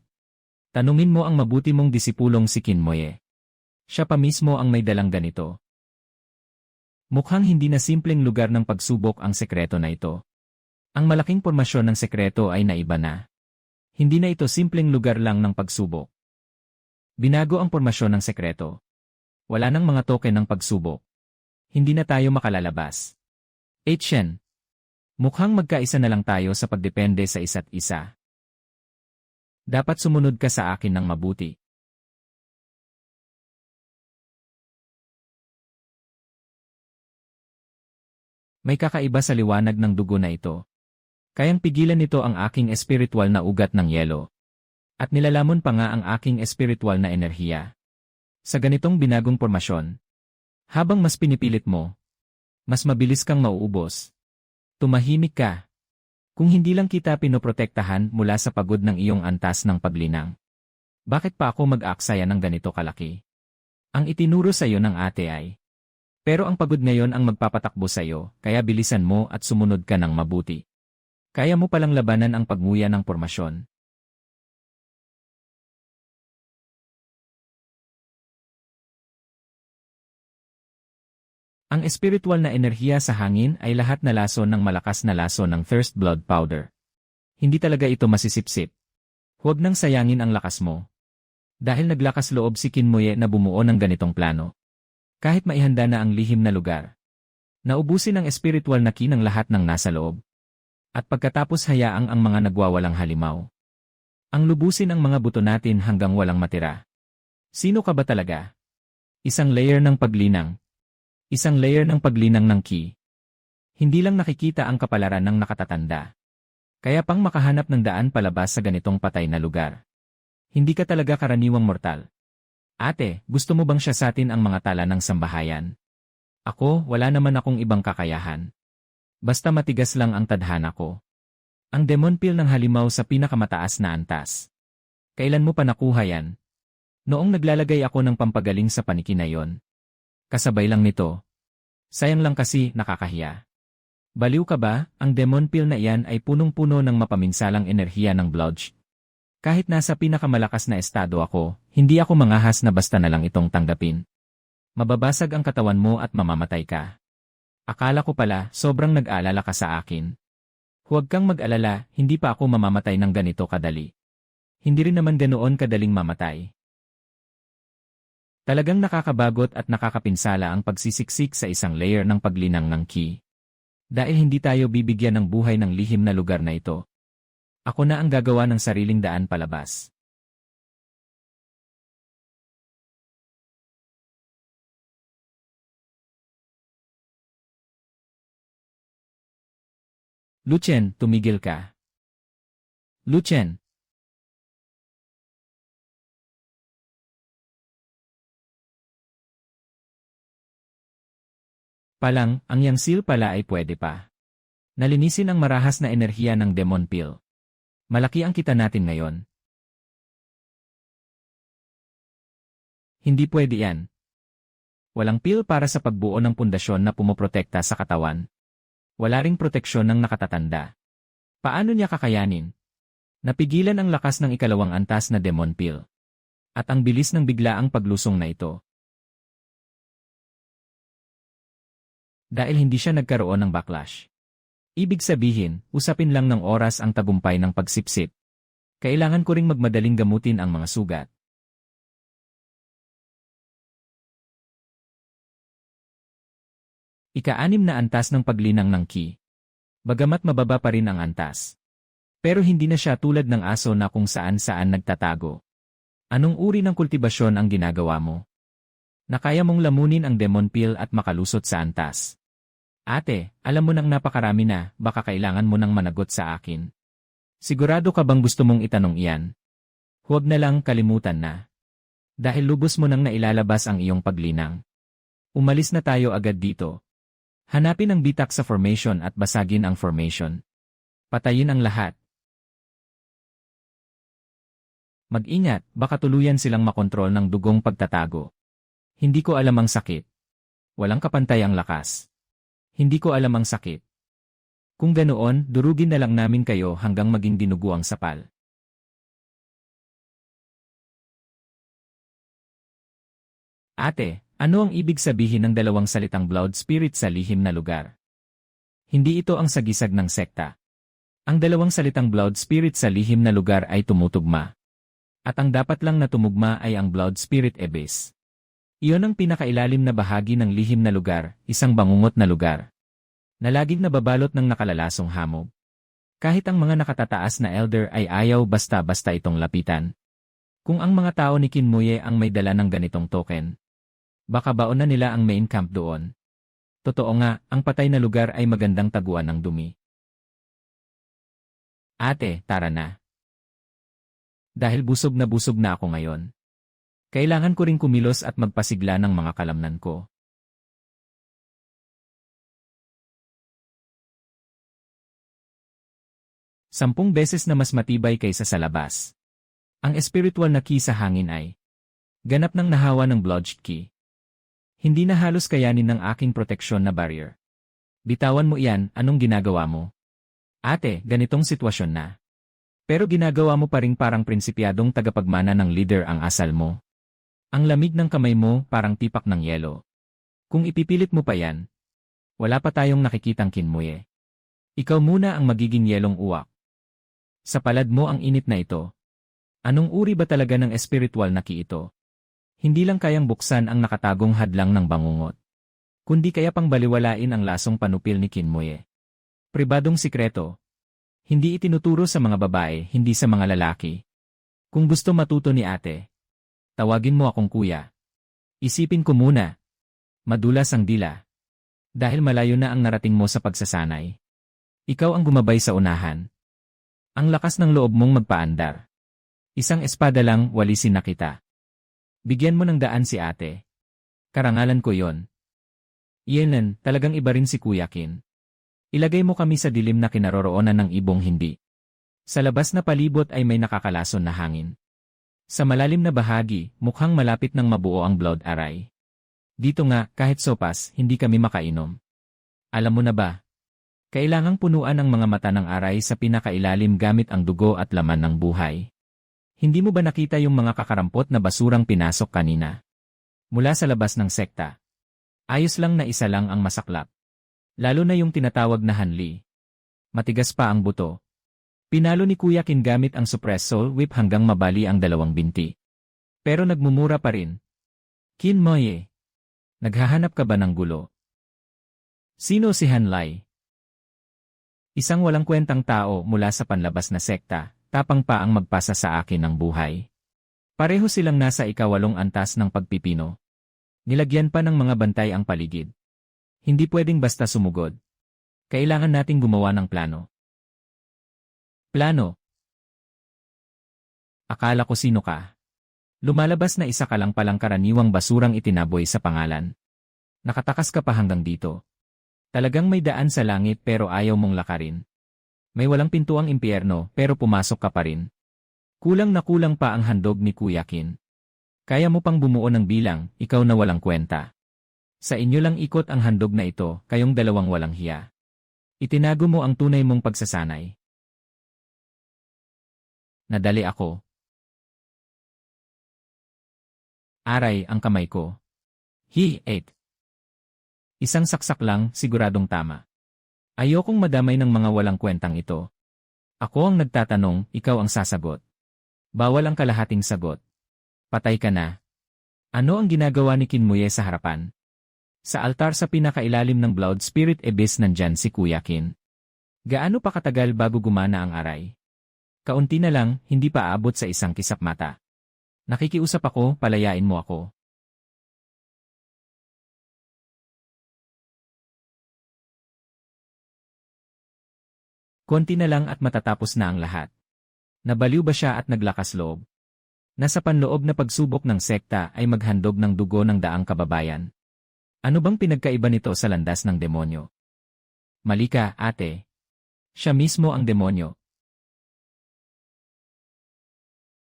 Tanungin mo ang mabuti mong disipulong si Kinmoye. Siya pa mismo ang may dalang ganito. Mukhang hindi na simpleng lugar ng pagsubok ang sekreto na ito. Ang malaking pormasyon ng sekreto ay naiba na. Hindi na ito simpleng lugar lang ng pagsubok. Binago ang pormasyon ng sekreto. Wala nang mga token ng pagsubok. Hindi na tayo makalalabas. Shen, mukhang magkaisa na lang tayo sa pagdepende sa isa't isa. Dapat sumunod ka sa akin ng mabuti. May kakaiba sa liwanag ng dugo na ito. Kayang pigilan nito ang aking espiritual na ugat ng yelo. At nilalamon pa nga ang aking espiritual na enerhiya. Sa ganitong binagong pormasyon, habang mas pinipilit mo, mas mabilis kang mauubos. Tumahimik ka. Kung hindi lang kita pinoprotektahan mula sa pagod ng iyong antas ng paglinang, bakit pa ako mag-aaksaya ng ganito kalaki? Ang itinuro sa iyo ng ate ay, pero ang pagod ngayon ang magpapatakbo sa iyo, kaya bilisan mo at sumunod ka ng mabuti. Kaya mo palang labanan ang pagnguya ng pormasyon. Ang espiritual na enerhiya sa hangin ay lahat na lason ng malakas na lason ng first blood powder. Hindi talaga ito masisipsip. Huwag nang sayangin ang lakas mo. Dahil naglakas loob si Kinmoye na bumuo ng ganitong plano. Kahit maihanda na ang lihim na lugar. Naubusin ang espiritual na ki ng lahat ng nasa loob. At pagkatapos hayaang ang mga nagwawalang halimaw. Ang lubusin ang mga buto natin hanggang walang matira. Sino ka ba talaga? Isang layer ng paglinang. Isang layer ng paglinang ng ki. Hindi lang nakikita ang kapalaran ng nakatatanda. Kaya pang makahanap ng daan palabas sa ganitong patay na lugar. Hindi ka talaga karaniwang mortal. Ate, gusto mo bang siyasatin ang mga tala ng sambahayan? Ako, wala naman akong ibang kakayahan. Basta matigas lang ang tadhana ko. Ang demon pill ng halimaw sa pinakamataas na antas. Kailan mo pa nakuha yan? Noong naglalagay ako ng pampagaling sa paniki na yon. Kasabay lang nito. Sayang lang kasi nakakahiya. Baliw ka ba? Ang demon pill na iyan ay punong-puno ng mapaminsalang enerhiya ng blood. Kahit nasa pinakamalakas na estado ako, hindi ako mangahas na basta na lang itong tanggapin. Mababasag ang katawan mo at mamamatay ka. Akala ko pala, sobrang nag-aalala ka sa akin. Huwag kang mag-alala, hindi pa ako mamamatay ng ganito kadali. Hindi rin naman ganoon kadaling mamatay. Talagang nakakabagot at nakakapinsala ang pagsisiksik sa isang layer ng paglinang ng ki. Dahil hindi tayo bibigyan ng buhay ng lihim na lugar na ito. Ako na ang gagawa ng sariling daan palabas. Luchen, tumigil ka. Luchen. Palang, ang Yangsil pala ay pwede pa. Nalinisin ang marahas na enerhiya ng Demon Pill. Malaki ang kita natin ngayon. Hindi pwede yan. Walang pill para sa pagbuo ng pundasyon na pumoprotekta sa katawan. Wala ring proteksyon ng nakatatanda. Paano niya kakayanin? Napigilan ang lakas ng ikalawang antas na Demon Pill. At ang bilis ng biglaang paglusong na ito. Dahil hindi siya nagkaroon ng backlash. Ibig sabihin, usapin lang ng oras ang tagumpay ng pagsipsip. Kailangan ko ring magmadaling gamutin ang mga sugat. Ika-6 na antas ng paglinang ng ki. Bagamat mababa pa rin ang antas. Pero hindi na siya tulad ng aso na kung saan-saan nagtatago. Anong uri ng kultibasyon ang ginagawa mo? Nakaya mong lamunin ang Demon Pill at makalusot sa antas. Ate, alam mo nang napakarami na, baka kailangan mo nang managot sa akin. Sigurado ka bang gusto mong itanong iyan? Huwag na lang kalimutan na. Dahil lubos mo nang nailalabas ang iyong paglinang. Umalis na tayo agad dito. Hanapin ang bitak sa formation at basagin ang formation. Patayin ang lahat. Mag-ingat, baka tuluyan silang makontrol ng dugong pagtatago. Hindi ko alam ang sakit. Walang kapantay ang lakas. Hindi ko alam ang sakit. Kung ganoon, durugin na lang namin kayo hanggang maging dinugo ang sapal. Ate, ano ang ibig sabihin ng dalawang salitang Blood Spirit sa lihim na lugar? Hindi ito ang sagisag ng sekta. Ang dalawang salitang Blood Spirit sa lihim na lugar ay tumutugma. At ang dapat lang na tumugma ay ang Blood Spirit Abyss. Iyon ang pinakailalim na bahagi ng lihim na lugar, isang bangungot na lugar. Na laging nababalot ng nakalalasong hamog. Kahit ang mga nakatataas na elder ay ayaw basta-basta itong lapitan. Kung ang mga tao ni Kinmuye ang may dala ng ganitong token, baka baon na nila ang main camp doon. Totoo nga, ang patay na lugar ay magandang taguan ng dumi. Ate, tara na. Dahil busog na ako ngayon. Kailangan ko ring kumilos at magpasigla ng mga kalamnan ko. Sampung beses na mas matibay kaysa sa labas. Ang espiritual na ki sa hangin ay ganap ng nahawa ng Blood Ki. Hindi na halos kayanin ng aking proteksyon na barrier. Bitawan mo iyan, anong ginagawa mo? Ate, ganitong sitwasyon na. Pero ginagawa mo pa ring parang prinsipyadong tagapagmana ng leader ang asal mo. Ang lamig ng kamay mo parang tipak ng yelo. Kung ipipilit mo pa yan, wala pa tayong nakikitang Kinmuye. Ikaw muna ang magiging yelong uwak. Sa palad mo ang init na ito. Anong uri ba talaga ng espiritual na ki ito? Hindi lang kayang buksan ang nakatagong hadlang ng bangungot. Kundi kaya pang baliwalain ang lasong panupil ni Kinmuye. Pribadong sikreto. Hindi itinuturo sa mga babae, hindi sa mga lalaki. Kung gusto matuto ni ate, tawagin mo akong kuya. Isipin ko muna. Madulas ang dila. Dahil malayo na ang narating mo sa pagsasanay. Ikaw ang gumabay sa unahan. Ang lakas ng loob mong magpaandar. Isang espada lang, walisin na kita. Bigyan mo ng daan si ate. Karangalan ko yon. Yenan, talagang iba rin si Kuya Kin. Ilagay mo kami sa dilim na kinaroroonan ng ibong hindi. Sa labas na palibot ay may nakakalason na hangin. Sa malalim na bahagi, mukhang malapit ng mabuo ang blood aray. Dito nga, kahit sopas, hindi kami makainom. Alam mo na ba? Kailangang punuan ang mga mata ng aray sa pinakailalim gamit ang dugo at laman ng buhay. Hindi mo ba nakita yung mga kakarampot na basurang pinasok kanina? Mula sa labas ng sekta. Ayos lang na isa lang ang masaklap. Lalo na yung tinatawag na hanli. Matigas pa ang buto. Pinalo ni Kuya Kin gamit ang suppress soul whip hanggang mabali ang dalawang binti. Pero nagmumura pa rin. Qin Moye. Naghahanap ka ba ng gulo? Sino si Hanlai? Isang walang kwentang tao mula sa panlabas na sekta, tapang pa ang magpasa sa akin ng buhay. Pareho silang nasa ikawalong antas ng pagpipino. Nilagyan pa ng mga bantay ang paligid. Hindi pwedeng basta sumugod. Kailangan nating gumawa ng plano. Plano? Akala ko sino ka. Lumalabas na isa ka lang palang karaniwang basurang itinaboy sa pangalan. Nakatakas ka pa hanggang dito. Talagang may daan sa langit pero ayaw mong lakarin. May walang pinto ang impyerno pero pumasok ka pa rin. Kulang na kulang pa ang handog ni Kuya Qin. Kaya mo pang bumuo ng bilang, ikaw na walang kwenta. Sa inyo lang ikot ang handog na ito, kayong dalawang walang hiya. Itinago mo ang tunay mong pagsasanay. Nadali ako. Aray ang kamay ko. He ate. Isang saksak lang, siguradong tama. Ayokong madamay ng mga walang kwentang ito. Ako ang nagtatanong, ikaw ang sasagot. Bawal ang kalahating sagot. Patay ka na. Ano ang ginagawa ni Qin Moye sa harapan? Sa altar sa pinakailalim ng Blood Spirit Abyss nandyan si Kuya Qin. Gaano pa katagal bago gumana ang aray? Kaunti na lang, hindi pa aabot sa isang kisap mata. Nakikiusap ako, palayain mo ako. Konti na lang at matatapos na ang lahat. Nabaliw ba siya at naglakas loob? Nasa panloob na pagsubok ng sekta ay maghandog ng dugo ng daang kababayan. Ano bang pinagkaiba nito sa landas ng demonyo? Mali ka, ate. Siya mismo ang demonyo.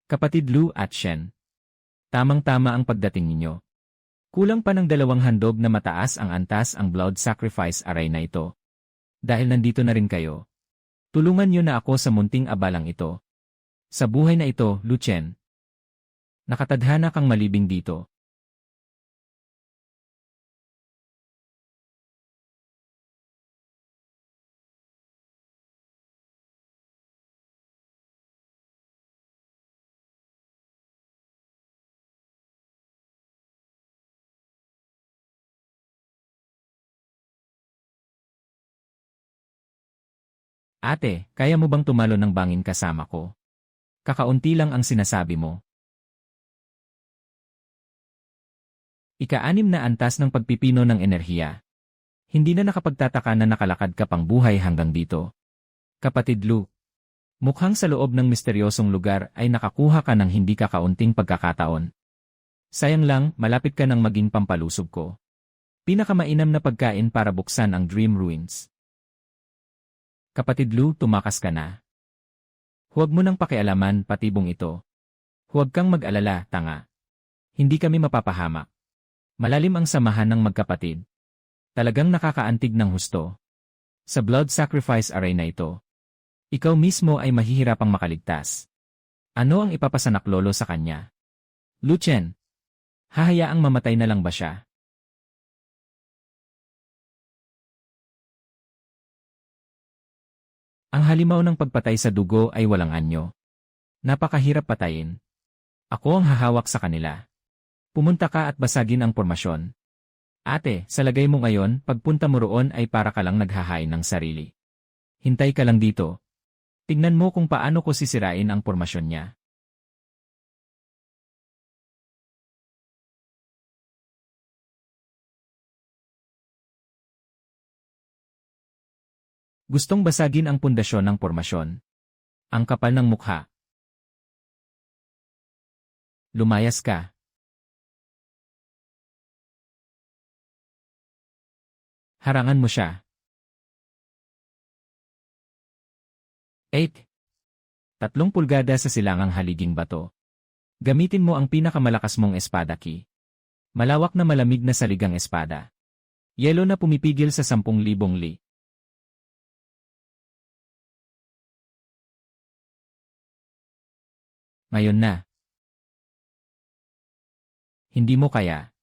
Kapatid Lu at Shen. Tamang-tama ang pagdating ninyo. Kulang pa ng 2 handog na mataas ang antas ang blood sacrifice array na ito. Dahil nandito na rin kayo. Tulungan niyo na ako sa munting abalang ito. Sa buhay na ito, Lu Chen. Nakatadhana kang malibing dito. Ate, kaya mo bang tumalo ng bangin kasama ko? Kakaunti lang ang sinasabi mo. Ika-6 na antas ng pagpipino ng enerhiya. Hindi na nakapagtataka na nakalakad ka pang buhay hanggang dito. Kapatid Lu, mukhang sa loob ng misteryosong lugar ay nakakuha ka ng hindi kakaunting pagkakataon. Sayang lang, malapit ka nang maging pampalusog ko. Pinakamainam na pagkain para buksan ang Dream Ruins. Kapatid Lu, tumakas ka na. Huwag mo nang pakialaman patibong ito. Huwag kang mag-alala, tanga. Hindi kami mapapahamak. Malalim ang samahan ng magkapatid. Talagang nakakaantig ng husto. Sa blood sacrifice array na ito, ikaw mismo ay mahihirapang makaligtas. Ano ang ipapasanaklolo sa kanya? Lu Chen, hahayaang mamatay na lang ba siya? Ang halimaw ng pagpatay sa dugo ay walang anyo. Napakahirap patayin. Ako ang hahawak sa kanila. Pumunta ka at basagin ang pormasyon. Ate, sa lagay mo ngayon, pagpunta mo roon ay para ka lang naghahain ng sarili. Hintay ka lang dito. Tingnan mo kung paano ko sisirain ang pormasyon niya. Gustong basagin ang pundasyon ng pormasyon. Ang kapal ng mukha. Lumayas ka. Harangan mo siya. 8. 3 pulgada sa silangang haliging bato. Gamitin mo ang pinakamalakas mong espada ki. Malawak na malamig na saligang espada. Yelo na pumipigil sa 10,000 li. Ngayon na. Hindi mo kaya.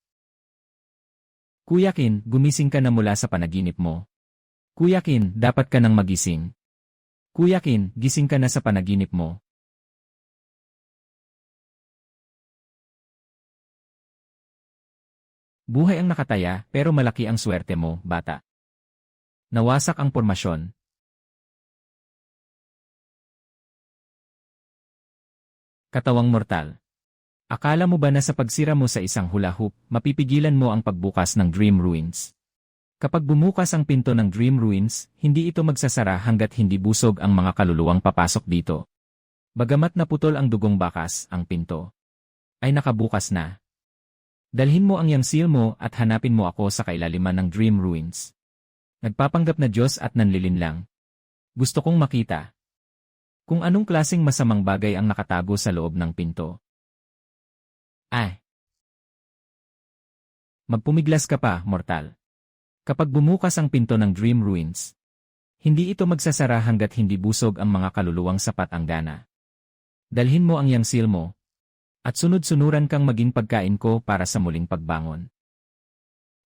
Kuya Qin, gumising ka na mula sa panaginip mo. Kuya Qin, dapat ka nang magising. Kuya Qin, gising ka na sa panaginip mo. Buhay ang nakataya pero malaki ang swerte mo, bata. Nawasak ang pormasyon. Katawang mortal. Akala mo ba na sa pagsira mo sa isang hula hoop, mapipigilan mo ang pagbukas ng Dream Ruins? Kapag bumukas ang pinto ng Dream Ruins, hindi ito magsasara hanggat hindi busog ang mga kaluluwang papasok dito. Bagamat naputol ang dugong bakas, ang pinto ay nakabukas na. Dalhin mo ang yang seal mo at hanapin mo ako sa kailaliman ng Dream Ruins. Nagpapanggap na Diyos at nanlilinlang. Gusto kong makita kung anong klaseng masamang bagay ang nakatago sa loob ng pinto. Ay! Magpumiglas ka pa, mortal. Kapag bumukas ang pinto ng Dream Ruins, hindi ito magsasara hanggat hindi busog ang mga kaluluwang sapat ang gana. Dalhin mo ang yang seal mo, at sunod-sunuran kang maging pagkain ko para sa muling pagbangon.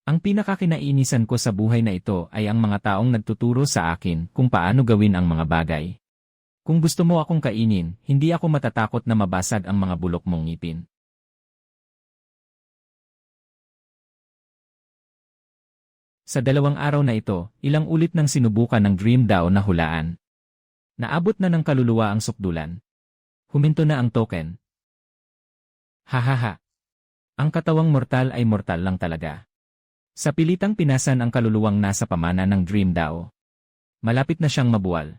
Ang pinakakinainisan ko sa buhay na ito ay ang mga taong nagtuturo sa akin kung paano gawin ang mga bagay. Kung gusto mo akong kainin, hindi ako matatakot na mabasag ang mga bulok mong ngipin. Sa 2 araw na ito, ilang ulit nang sinubukan ng Dream Dao na hulaan. Naabot na ng kaluluwa ang sukdulan. Huminto na ang token. Hahaha. Ang katawang mortal ay mortal lang talaga. Sa pilitang pinasan ang kaluluwang nasa pamana ng Dream Dao. Malapit na siyang mabuwal.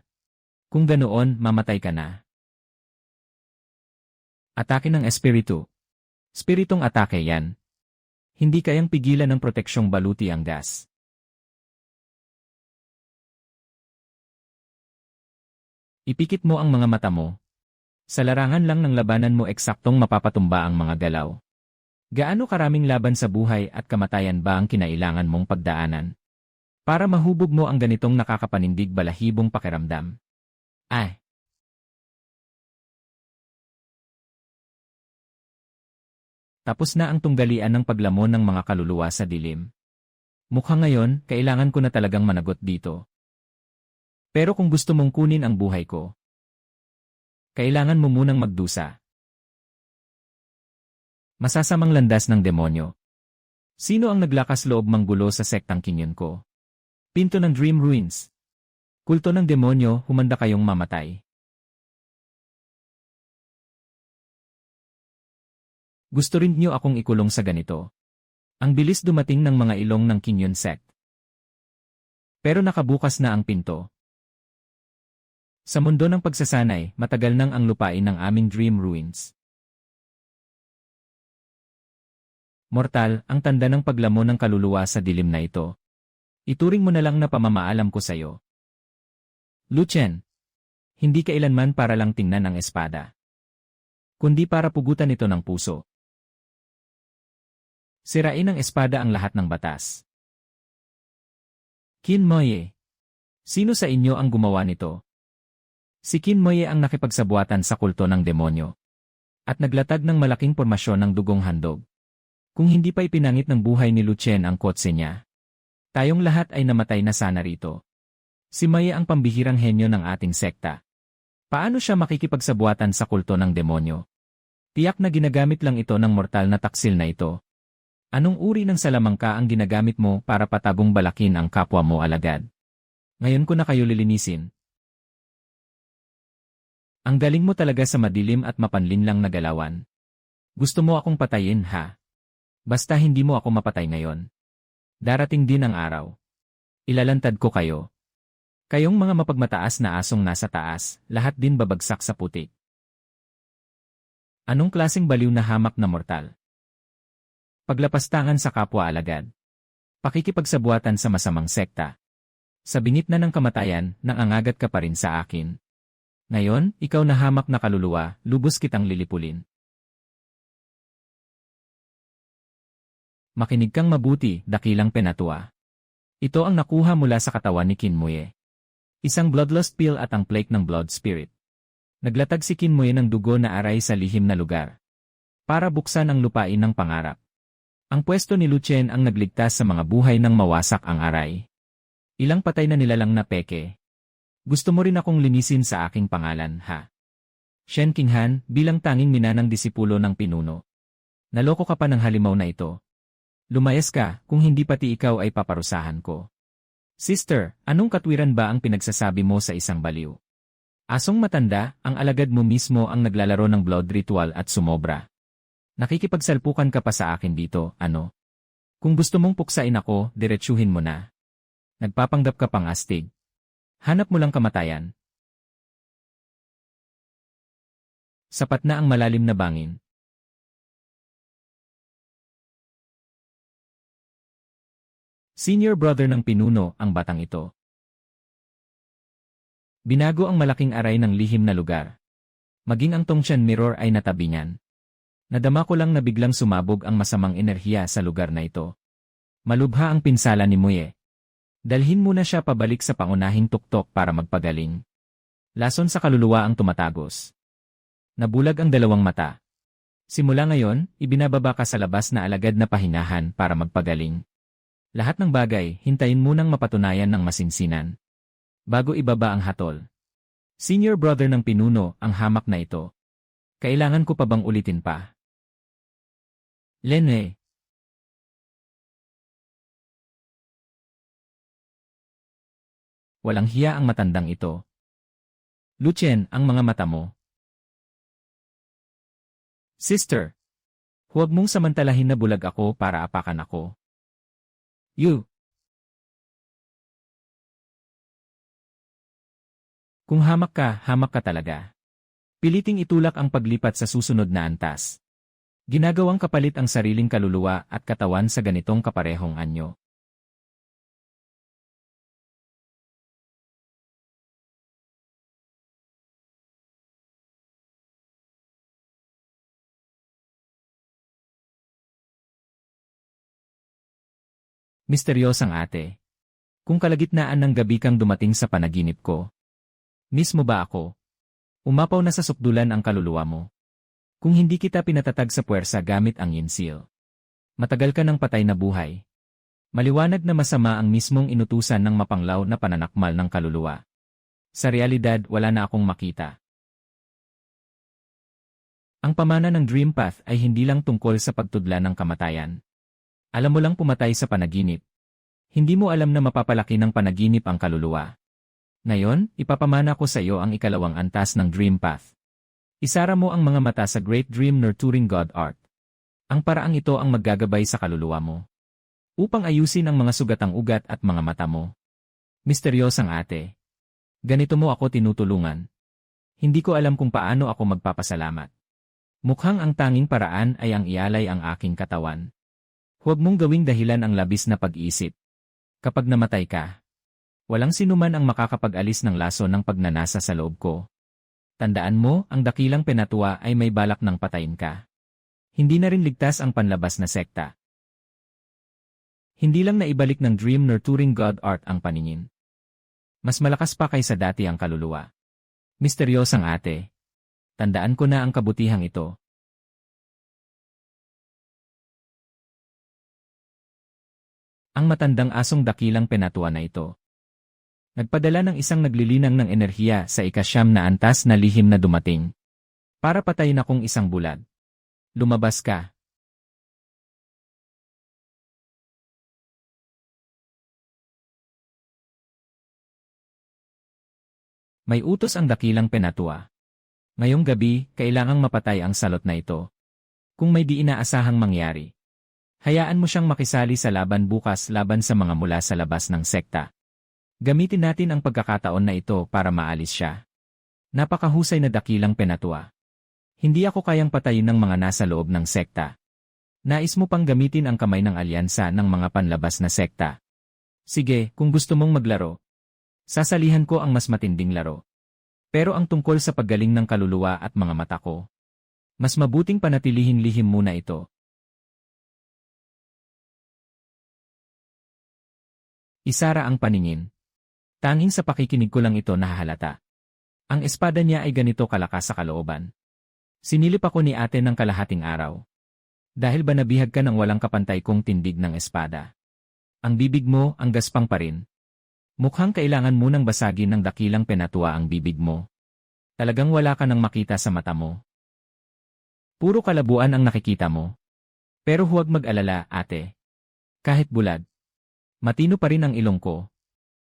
Kung ganoon, mamatay ka na. Atake ng espiritu. Spiritong atake yan. Hindi kayang pigilan ng proteksyong baluti ang gas. Ipikit mo ang mga mata mo. Sa larangan lang ng labanan mo eksaktong mapapatumba ang mga galaw. Gaano karaming laban sa buhay at kamatayan ba ang kinailangan mong pagdaanan? Para mahubog mo ang ganitong nakakapanindig balahibong pakiramdam. Ay! Tapos na ang tunggalian ng paglamon ng mga kaluluwa sa dilim. Mukhang ngayon, kailangan ko na talagang managot dito. Pero kung gusto mong kunin ang buhay ko, kailangan mo munang magdusa. Masasamang landas ng demonyo. Sino ang naglakas loob manggulo sa sektang kinyon ko? Pinto ng Dream Ruins. Kulto ng demonyo, humanda kayong mamatay. Gusto rin niyo akong ikulong sa ganito. Ang bilis dumating ng mga ilong ng Kinyon sect. Pero nakabukas na ang pinto. Sa mundo ng pagsasanay, matagal nang ang lupain ng aming Dream Ruins. Mortal, ang tanda ng paglamon ng kaluluwa sa dilim na ito. Ituring mo na lang na pamamaalam ko sa'yo. Luchen, hindi kailanman para lang tingnan ang espada, kundi para pugutan ito ng puso. Sirain ng espada ang lahat ng batas. Qin Moye. Sino sa inyo ang gumawa nito? Si Qin Moye ang nakipagsabuatan sa kulto ng demonyo. At naglatag ng malaking pormasyon ng dugong handog. Kung hindi pa ipinangit ng buhay ni Luchen ang kotse niya, tayong lahat ay namatay na sana rito. Si Moye ang pambihirang henyo ng ating sekta. Paano siya makikipagsabuatan sa kulto ng demonyo? Tiyak na ginagamit lang ito ng mortal na taksil na ito. Anong uri ng salamangka ang ginagamit mo para patagong balakin ang kapwa mo alagad? Ngayon ko na kayo lilinisin. Ang galing mo talaga sa madilim at mapanlinlang na galawan. Gusto mo akong patayin, ha? Basta hindi mo ako mapatay ngayon. Darating din ang araw. Ilalantad ko kayo. Kayong mga mapagmataas na asong nasa taas, lahat din babagsak sa putik. Anong klaseng baliw na hamak na mortal? Paglapastangan sa kapwa alagad. Pakikipagsabuatan sa masamang sekta. Sa bingit na ng kamatayan, nangangagat ka pa rin sa akin. Ngayon, ikaw na hamak na kaluluwa, lubos kitang lilipulin. Makinig kang mabuti, dakilang penatua. Ito ang nakuha mula sa katawan ni Qin Moye. Isang bloodlust pill at ang plague ng blood spirit. Naglatag si Qin Moye ng dugo na aray sa lihim na lugar. Para buksan ang lupain ng pangarap. Ang pwesto ni Luchen ang nagligtas sa mga buhay nang mawasak ang aray. Ilang patay na nilalang na peke. Gusto mo rin akong linisin sa aking pangalan, ha? Shen Qinghan, bilang tanging minanang disipulo ng pinuno. Naloko ka pa ng halimaw na ito. Lumayas ka, kung hindi pati ikaw ay paparusahan ko. Sister, anong katwiran ba ang pinagsasabi mo sa isang baliw? Asong matanda, ang alagad mo mismo ang naglalaro ng blood ritual at sumobra. Nakikipagsalpukan ka pa sa akin dito, ano? Kung gusto mong puksain ako, diretsuhin mo na. Nagpapanggap ka pang astig. Hanap mo lang kamatayan. Sapat na ang malalim na bangin. Senior brother ng pinuno ang batang ito. Binago ang malaking aray ng lihim na lugar. Maging ang Tongtian mirror ay natabi niyan. Nadama ko lang na biglang sumabog ang masamang enerhiya sa lugar na ito. Malubha ang pinsala ni Muye. Dalhin muna siya pabalik sa pangunahing tuktok para magpagaling. Lason sa kaluluwa ang tumatagos. Nabulag ang dalawang mata. Simula ngayon, ibinababa ka sa labas na alagad na pahingahan para magpagaling. Lahat ng bagay, hintayin munang mapatunayan ng masinsinan. Bago ibaba ang hatol. Senior brother ng pinuno ang hamak na ito. Kailangan ko pa bang ulitin pa? Lene. Walang hiya ang matandang ito. Luchen, ang mga mata mo. Sister. Huwag mong samantalahin na bulag ako para apakan ako. You. Kung hamak ka talaga. Piliting itulak ang paglipat sa susunod na antas. Ginagawang kapalit ang sariling kaluluwa at katawan sa ganitong kaparehong anyo. Misteryosang ate. Kung kalagitnaan ng gabi kang dumating sa panaginip ko. Mismo ba ako? Umapaw na sa sukdulan ang kaluluwa mo. Kung hindi kita pinatatag sa puwersa gamit ang yinsil. Matagal ka ng patay na buhay. Maliwanag na masama ang mismong inutusan ng mapanglaw na pananakmal ng kaluluwa. Sa realidad, wala na akong makita. Ang pamana ng Dream Path ay hindi lang tungkol sa pagtudla ng kamatayan. Alam mo lang pumatay sa panaginip. Hindi mo alam na mapapalaki ng panaginip ang kaluluwa. Ngayon, ipapamana ko sa iyo ang ikalawang antas ng Dream Path. Isara mo ang mga mata sa Great Dream Nurturing God Art. Ang paraang ito ang maggagabay sa kaluluwa mo. Upang ayusin ang mga sugatang ugat at mga mata mo. Misteryosang ate. Ganito mo ako tinutulungan. Hindi ko alam kung paano ako magpapasalamat. Mukhang ang tanging paraan ay ang ialay ang aking katawan. Huwag mong gawing dahilan ang labis na pag-iisip. Kapag namatay ka, walang sinuman ang makakapag-alis ng laso ng pagnanasa sa loob ko. Tandaan mo, ang dakilang penatwa ay may balak ng patayin ka. Hindi na rin ligtas ang panlabas na sekta. Hindi lang naibalik ng Dream Nurturing God Art ang paningin. Mas malakas pa kaysa dati ang kaluluwa. Misteryosang ate. Tandaan ko na ang kabutihang ito. Ang matandang asong dakilang penatwa na ito. Nagpadala ng isang naglilinang ng enerhiya sa ikasyam na antas na lihim na dumating. Para patayin akong isang bulag. Lumabas ka. May utos ang dakilang penatwa. Ngayong gabi, kailangang mapatay ang salot na ito. Kung may di inaasahang mangyari. Hayaan mo siyang makisali sa laban bukas laban sa mga mula sa labas ng sekta. Gamitin natin ang pagkakataon na ito para maalis siya. Napakahusay na dakilang penatwa. Hindi ako kayang patayin ng mga nasa loob ng sekta. Nais mo pang gamitin ang kamay ng alyansa ng mga panlabas na sekta. Sige, kung gusto mong maglaro. Sasalihan ko ang mas matinding laro. Pero ang tungkol sa paggaling ng kaluluwa at mga mata ko. Mas mabuting panatilihin lihim muna ito. Isara ang paningin. Tanging sa pakikinig ko lang ito nahahalata. Ang espada niya ay ganito kalakas sa kalooban. Sinilip ako ni ate ng kalahating araw. Dahil ba nabihag ka ng walang kapantay kong tindig ng espada? Ang bibig mo, ang gaspang pa rin. Mukhang kailangan munang basagin ng dakilang penatwa ang bibig mo. Talagang wala ka nang makita sa mata mo. Puro kalabuan ang nakikita mo. Pero huwag mag-alala, ate. Kahit bulad. Matino pa rin ang ilong ko.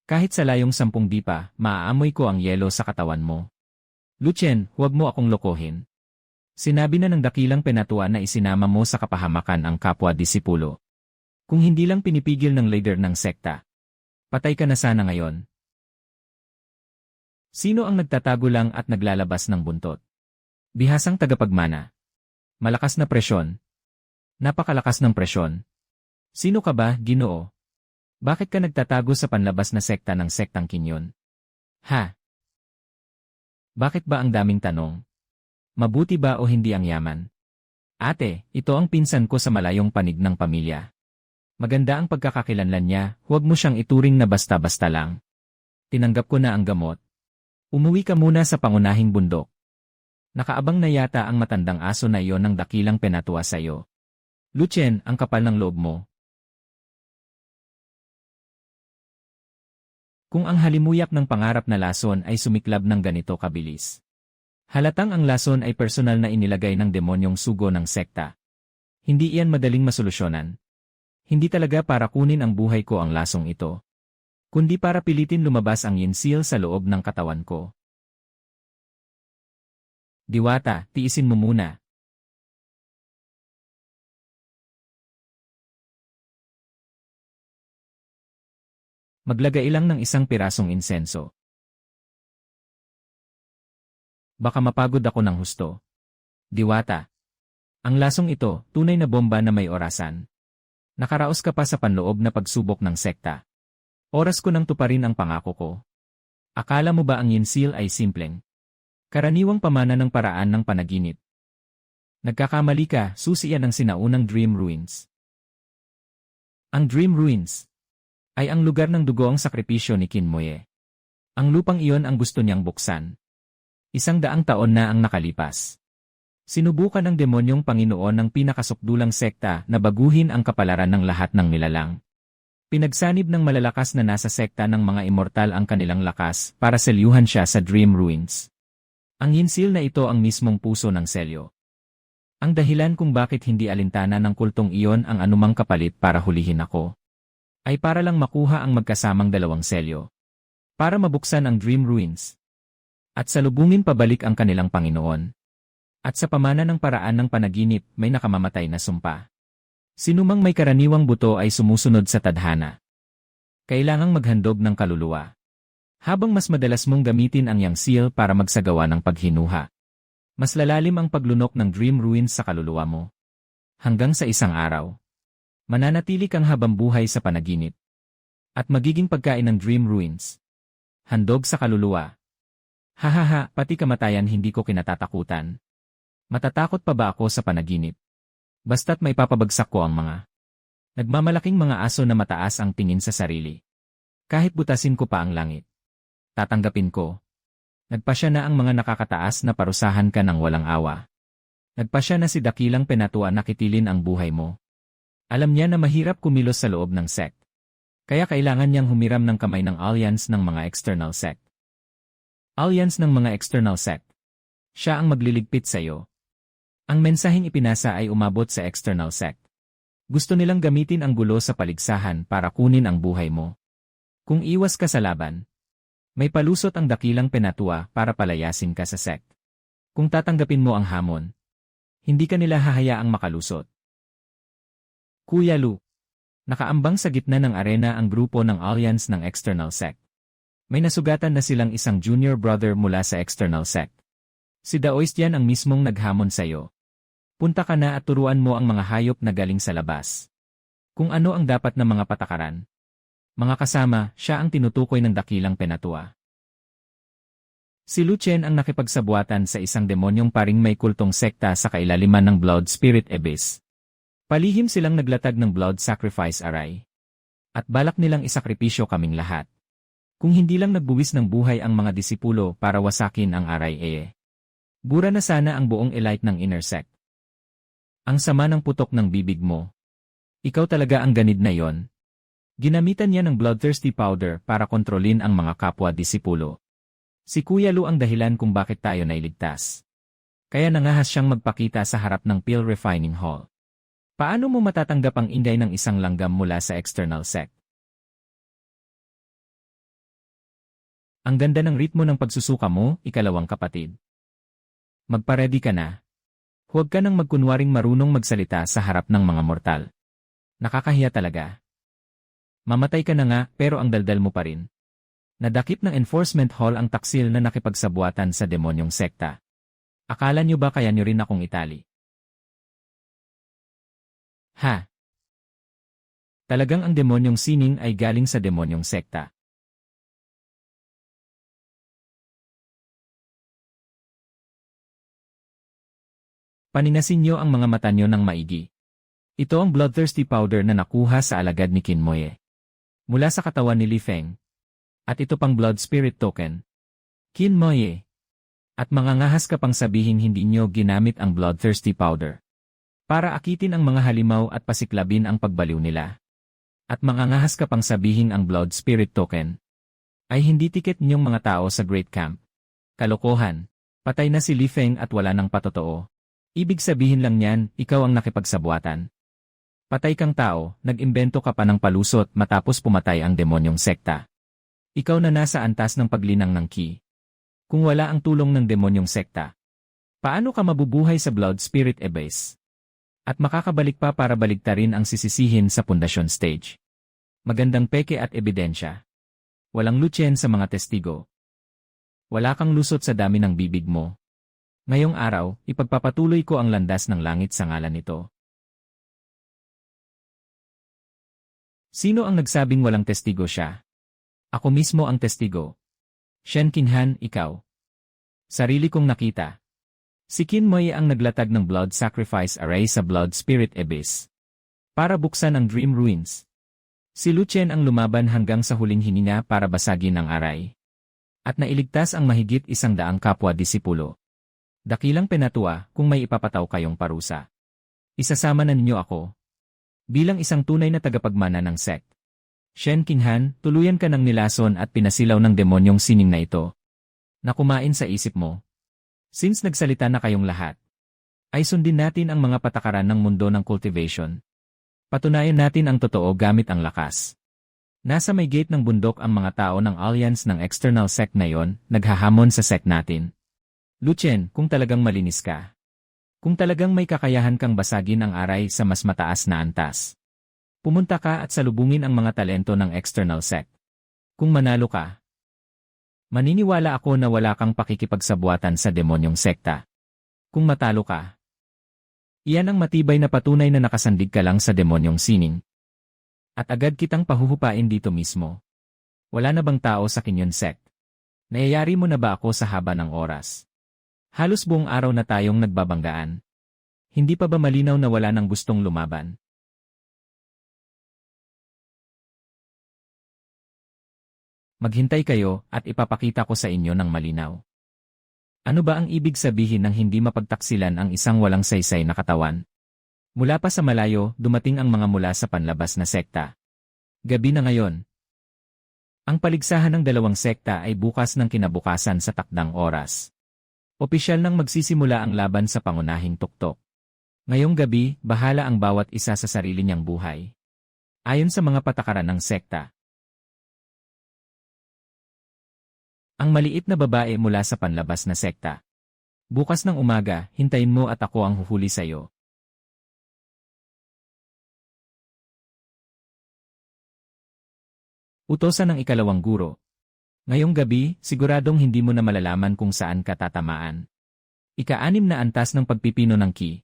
Kahit sa layong 10 dipa, maaamoy ko ang yelo sa katawan mo. Lucien, huwag mo akong lokohin. Sinabi na ng dakilang penatua na isinama mo sa kapahamakan ang kapwa-disipulo. Kung hindi lang pinipigil ng leader ng sekta, patay ka na sana ngayon. Sino ang nagtatago lang at naglalabas ng buntot? Bihasang tagapagmana. Malakas na presyon. Napakalakas ng presyon. Sino ka ba, Ginoo? Bakit ka nagtatago sa panlabas na sekta ng sektang Kinyon? Ha? Bakit ba ang daming tanong? Mabuti ba o hindi ang yaman? Ate, ito ang pinsan ko sa malayong panig ng pamilya. Maganda ang pagkakakilanlan niya, huwag mo siyang ituring na basta-basta lang. Tinanggap ko na ang gamot. Umuwi ka muna sa pangunahing bundok. Nakaabang na yata ang matandang aso na iyon ng dakilang penatua sa iyo. Lucien, ang kapal ng loob mo. Kung ang halimuyak ng pangarap na lason ay sumiklab ng ganito kabilis. Halatang ang lason ay personal na inilagay ng demonyong sugo ng sekta. Hindi iyan madaling masolusyonan. Hindi talaga para kunin ang buhay ko ang lasong ito, kundi para pilitin lumabas ang yinsil sa loob ng katawan ko. Diwata, tiisin mo muna. Maglagay lang ng isang pirasong insenso. Baka mapagod ako ng husto. Diwata. Ang lasong ito, tunay na bomba na may orasan. Nakaraos ka pa sa panloob na pagsubok ng sekta. Oras ko nang tuparin ang pangako ko. Akala mo ba ang yinsil ay simpleng karaniwang pamana ng paraan ng panaginip? Nagkakamali ka, susi yan ang sinaunang Dream Ruins. Ang Dream Ruins ay ang lugar ng dugo ang sakripisyo ni Kinmoye. Ang lupang iyon ang gusto niyang buksan. 100 taon na ang nakalipas. Sinubukan ng demonyong Panginoon ng pinakasukdulang sekta na baguhin ang kapalaran ng lahat ng nilalang. Pinagsanib ng malalakas na nasa sekta ng mga immortal ang kanilang lakas para selyuhan siya sa Dream Ruins. Ang yinsil na ito ang mismong puso ng selyo. Ang dahilan kung bakit hindi alintana ng kultong iyon ang anumang kapalit para hulihin ako, ay para lang makuha ang magkasamang 2 selyo. Para mabuksan ang Dream Ruins. At salubungin pabalik ang kanilang Panginoon. At sa pamana ng paraan ng panaginip, may nakamamatay na sumpa. Sinumang may karaniwang buto ay sumusunod sa tadhana. Kailangang maghandog ng kaluluwa. Habang mas madalas mong gamitin ang yang seal para magsagawa ng paghinuha, mas lalalim ang paglunok ng Dream Ruins sa kaluluwa mo. Hanggang sa isang araw, mananatili kang habang buhay sa panaginip. At magiging pagkain ng Dream Ruins. Handog sa kaluluwa. Hahaha, pati kamatayan hindi ko kinatatakutan. Matatakot pa ba ako sa panaginip? Basta't may papabagsak ko ang mga nagmamalaking mga aso na mataas ang tingin sa sarili. Kahit butasin ko pa ang langit, tatanggapin ko. Nagpasya na ang mga nakakataas na parusahan ka ng walang awa. Nagpasya na si dakilang penatua na kitilin ang buhay mo. Alam niya na mahirap kumilos sa loob ng sect. Kaya kailangan niyang humiram ng kamay ng alliance ng mga external sect. Alliance ng mga external sect. Siya ang magliligpit sa iyo. Ang mensaheng ipinasa ay umabot sa external sect. Gusto nilang gamitin ang gulo sa paligsahan para kunin ang buhay mo. Kung iwas ka sa laban, may palusot ang dakilang penatua para palayasin ka sa sect. Kung tatanggapin mo ang hamon, hindi ka nila hahayaang makalusot. Kuya Lu. Nakaambang sa gitna ng arena ang grupo ng alliance ng external sect. May nasugatan na silang isang junior brother mula sa external sect. Si Daoistian ang mismong naghamon sa iyo. Punta ka na at turuan mo ang mga hayop na galing sa labas. Kung ano ang dapat na mga patakaran. Mga kasama, siya ang tinutukoy ng dakilang penatua. Si Lucien ang nakipagsabuatan sa isang demonyong paring may kultong sekta sa kailaliman ng Blood Spirit Abyss. Palihim silang naglatag ng blood sacrifice aray. At balak nilang isakripisyo kaming lahat. Kung hindi lang nagbuwis ng buhay ang mga disipulo para wasakin ang aray bura na sana ang buong elite ng inner sect. Ang sama ng putok ng bibig mo. Ikaw talaga ang ganid na yon. Ginamitan niya ng bloodthirsty powder para kontrolin ang mga kapwa-disipulo. Si Kuya Lu ang dahilan kung bakit tayo nailigtas. Kaya nangahas siyang magpakita sa harap ng Pill Refining Hall. Paano mo matatanggap ang inday ng isang langgam mula sa external sect? Ang ganda ng ritmo ng pagsusuka mo, ikalawang kapatid. Magparedy ka na. Huwag ka nang magkunwaring marunong magsalita sa harap ng mga mortal. Nakakahiya talaga. Mamatay ka na nga, pero ang daldal mo pa rin. Nadakip ng enforcement hall ang taksil na nakipagsabuatan sa demonyong sekta. Akala nyo ba kaya nyo rin akong itali? Ha? Talagang ang demonyong sining ay galing sa demonyong sekta. Paninasin niyo ang mga mata niyo ng maigi. Ito ang bloodthirsty powder na nakuha sa alagad ni Kinmoye. Mula sa katawan ni Li Feng. At ito pang blood spirit token. Kinmoye. At mangangahas ka pang sabihin hindi niyo ginamit ang bloodthirsty powder. Para akitin ang mga halimaw at pasiklabin ang pagbaliw nila. At mangangahas ka pang sabihin ang blood spirit token. Ay hindi tiket niyong mga tao sa Great Camp. Kalokohan. Patay na si Li Feng at wala nang patotoo. Ibig sabihin lang niyan, ikaw ang nakipagsabuatan. Patay kang tao, nag-imbento ka pa ng palusot matapos pumatay ang demonyong sekta. Ikaw na nasa antas ng paglinang ng Ki. Kung wala ang tulong ng demonyong sekta, paano ka mabubuhay sa Blood Spirit Abyss? At makakabalik pa para baligtarin ang sisisihin sa pundasyon stage. Magandang peke at ebidensya. Walang lutyen sa mga testigo. Wala kang lusot sa dami ng bibig mo. Ngayong araw, ipagpapatuloy ko ang landas ng langit sa ngalan nito. Sino ang nagsabing walang testigo siya? Ako mismo ang testigo. Shen Qinhan, ikaw. Sarili kong nakita. Si Kinmoye ang naglatag ng blood sacrifice array sa Blood Spirit Abyss. Para buksan ang Dream Ruins. Si Lu Chen ang lumaban hanggang sa huling hininga para basagin ang aray. At nailigtas ang mahigit 100 kapwa-disipulo. Dakilang penatua kung may ipapataw kayong parusa. Isasama na ninyo ako. Bilang isang tunay na tagapagmana ng sect. Shen Qinhan, tuluyan ka ng nilason at pinasilaw ng demonyong sining na ito. Na kumain sa isip mo. Since nagsalita na kayong lahat, ay sundin natin ang mga patakaran ng mundo ng cultivation. Patunayan natin ang totoo gamit ang lakas. Nasa may gate ng bundok ang mga tao ng alliance ng external sect na yon, naghahamon sa sect natin. Lu Chen, kung talagang malinis ka. Kung talagang may kakayahan kang basagin ang aray sa mas mataas na antas. Pumunta ka at salubungin ang mga talento ng external sect. Kung manalo ka, maniniwala ako na wala kang pakikipagsabuatan sa demonyong sekta. Kung matalo ka, iyan ang matibay na patunay na nakasandig ka lang sa demonyong sining. At agad kitang pahuhupain dito mismo. Wala na bang tao sa Kinyon sect? Nayayari mo na ba ako sa haba ng oras? Halos buong araw na tayong nagbabanggaan. Hindi pa ba malinaw na wala nang gustong lumaban? Maghintay kayo at ipapakita ko sa inyo ng malinaw. Ano ba ang ibig sabihin ng hindi mapagtaksilan ang isang walang saysay na katawan? Mula pa sa malayo, dumating ang mga mula sa panlabas na sekta. Gabi na ngayon. Ang paligsahan ng dalawang sekta ay bukas ng kinabukasan sa takdang oras. Opisyal nang magsisimula ang laban sa pangunahing tuktok. Ngayong gabi, bahala ang bawat isa sa sarili niyang buhay. Ayon sa mga patakaran ng sekta. Ang maliit na babae mula sa panlabas na sekta. Bukas ng umaga, hintayin mo at ako ang huhuli sa iyo. Utosan ng ikalawang guro. Ngayong gabi, siguradong hindi mo na malalaman kung saan ka tatamaan. Ika-6 na antas ng pagpipino ng Ki.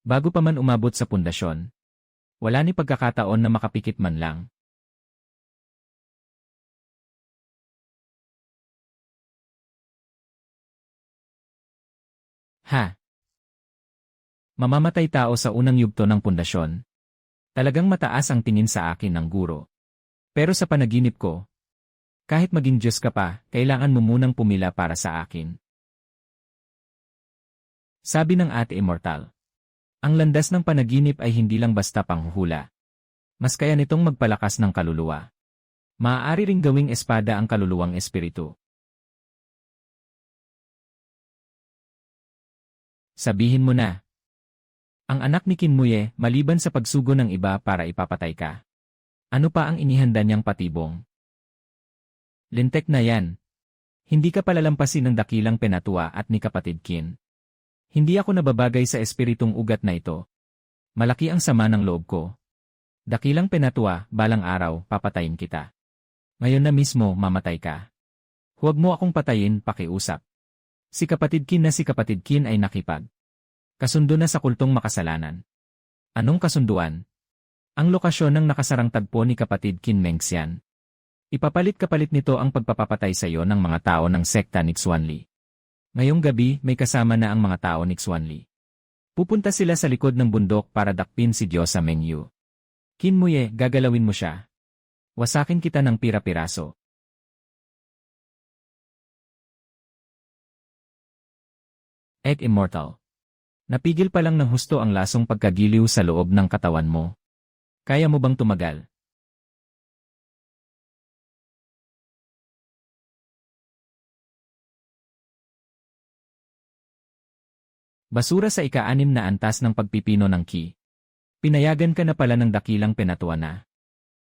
Bago pa man umabot sa pundasyon. Wala ni pagkakataon na makapikit man lang. Ha? Mamamatay tao sa unang yugto ng pundasyon. Talagang mataas ang tingin sa akin ng guro. Pero sa panaginip ko, kahit maging Diyos ka pa, kailangan mo munang pumila para sa akin. Sabi ng Ate Immortal. Ang landas ng panaginip ay hindi lang basta panghuhula. Mas kaya nitong magpalakas ng kaluluwa. Maaari ring gawing espada ang kaluluwang espiritu. Sabihin mo na. Ang anak ni Kinmuye, maliban sa pagsugo ng iba para ipapatay ka. Ano pa ang inihanda niyang patibong? Lintek na yan. Hindi ka palalampasin ng dakilang Penatua at ni kapatid Kin. Hindi ako nababagay sa espiritong ugat na ito. Malaki ang sama ng loob ko. Dakilang Penatua, balang araw, papatayin kita. Ngayon na mismo, mamatay ka. Huwag mo akong patayin, pakiusap. Si kapatid Kin ay nakipag. Kasundo na sa kultong makasalanan. Anong kasunduan? Ang lokasyon ng nakasarang tagpo ni kapatid Kin Mengxian. Ipapalit-kapalit nito ang pagpapapatay sa iyo ng mga tao ng sekta ni Xuanli. Ngayong gabi, may kasama na ang mga tao ni Xuanli. Pupunta sila sa likod ng bundok para dakpin si Diyosa Mengyu. Kinmuye, gagalawin mo siya. Wasakin kita ng pira-piraso. Egg Immortal. Napigil pa lang ng husto ang lasong pagkagiliw sa loob ng katawan mo. Kaya mo bang tumagal? Basura sa ika-6 na antas ng pagpipino ng Qi. Pinayagan ka na pala ng dakilang Penatua na.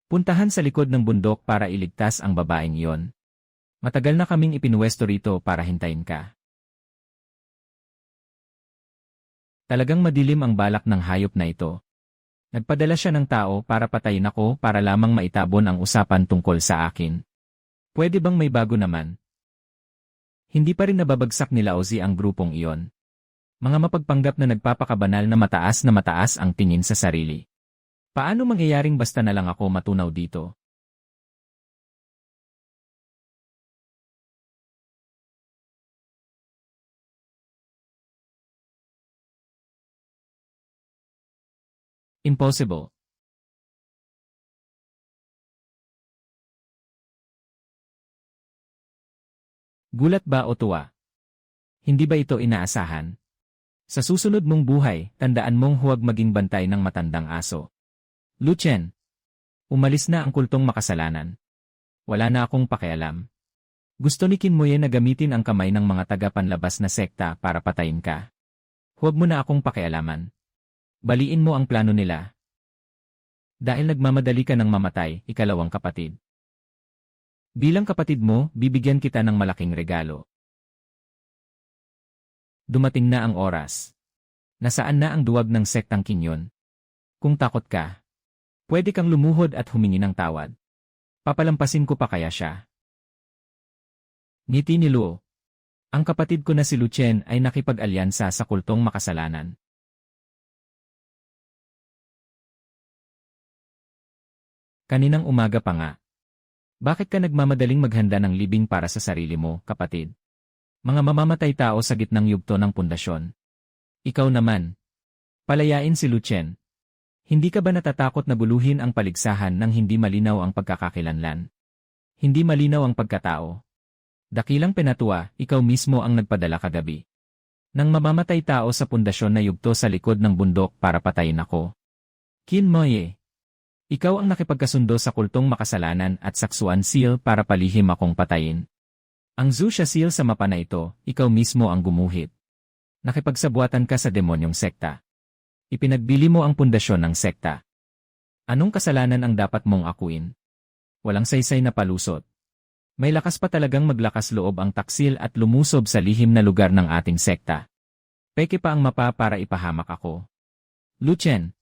Puntahan sa likod ng bundok para iligtas ang babaeng iyon. Matagal na kaming ipinwesto rito para hintayin ka. Talagang madilim ang balak ng hayop na ito. Nagpadala siya ng tao para patayin ako para lamang maitabon ang usapan tungkol sa akin. Pwede bang may bago naman? Hindi pa rin nababagsak ni Laozi ang grupong iyon. Mga mapagpanggap na nagpapakabanal na mataas ang tingin sa sarili. Paano mangyayaring basta na lang ako matunaw dito? Impossible. Gulat ba o tuwa? Hindi ba ito inaasahan? Sa susunod mong buhay, tandaan mong huwag maging bantay ng matandang aso. Lu Chen. Umalis na ang kultong makasalanan. Wala na akong pakialam. Gusto ni Kinmuye na gamitin ang kamay ng mga taga-panlabas na sekta para patayin ka. Huwag mo na akong pakialaman. Baliin mo ang plano nila. Dahil nagmamadali ka ng mamatay, ikalawang kapatid. Bilang kapatid mo, bibigyan kita ng malaking regalo. Dumating na ang oras. Nasaan na ang duwag ng sektang Kinyon? Kung takot ka, pwede kang lumuhod at humingi ng tawad. Papalampasin ko pa kaya siya. Ngiti ni Luo. Ang kapatid ko na si Lu Chen ay nakipag-alyansa sa kultong makasalanan. Kaninang umaga pa nga. Bakit ka nagmamadaling maghanda ng libing para sa sarili mo, kapatid? Mga mamamatay tao sa gitnang yugto ng pundasyon. Ikaw naman. Palayain si Lu Chen. Hindi ka ba natatakot na buluhin ang paligsahan nang hindi malinaw ang pagkakakilanlan? Hindi malinaw ang pagkatao. Dakilang Penatua, ikaw mismo ang nagpadala kagabi. Nang mamamatay tao sa pundasyon na yugto sa likod ng bundok para patayin ako. Kinmuye. Ikaw ang nakipagkasundo sa kultong makasalanan at saksuan seal para palihim akong patayin. Ang Zuxia seal sa mapa na ito, ikaw mismo ang gumuhit. Nakipagsabuatan ka sa demonyong sekta. Ipinagbili mo ang pundasyon ng sekta. Anong kasalanan ang dapat mong akuin? Walang saysay na palusot. May lakas pa talagang maglakas loob ang taksil at lumusob sa lihim na lugar ng ating sekta. Peke pa ang mapa para ipahamak ako. Lu Chen.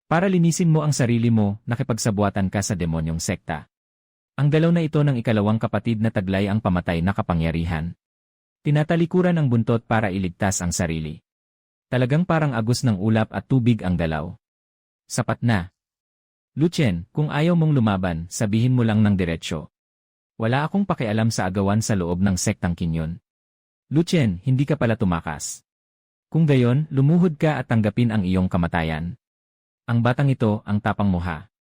Para linisin mo ang sarili mo, nakipagsabuatan ka sa demonyong sekta. Ang galaw na ito ng ikalawang kapatid na taglay ang pamatay na kapangyarihan. Tinatalikuran ang buntot para iligtas ang sarili. Talagang parang agos ng ulap at tubig ang galaw. Sapat na. Lu Chen, kung ayaw mong lumaban, sabihin mo lang ng diretsyo. Wala akong pakialam sa agawan sa loob ng sektang Kinyon. Lu Chen, hindi ka pala tumakas. Kung gayon, lumuhod ka at tanggapin ang iyong kamatayan. Ang batang ito, ang tapang mo ha.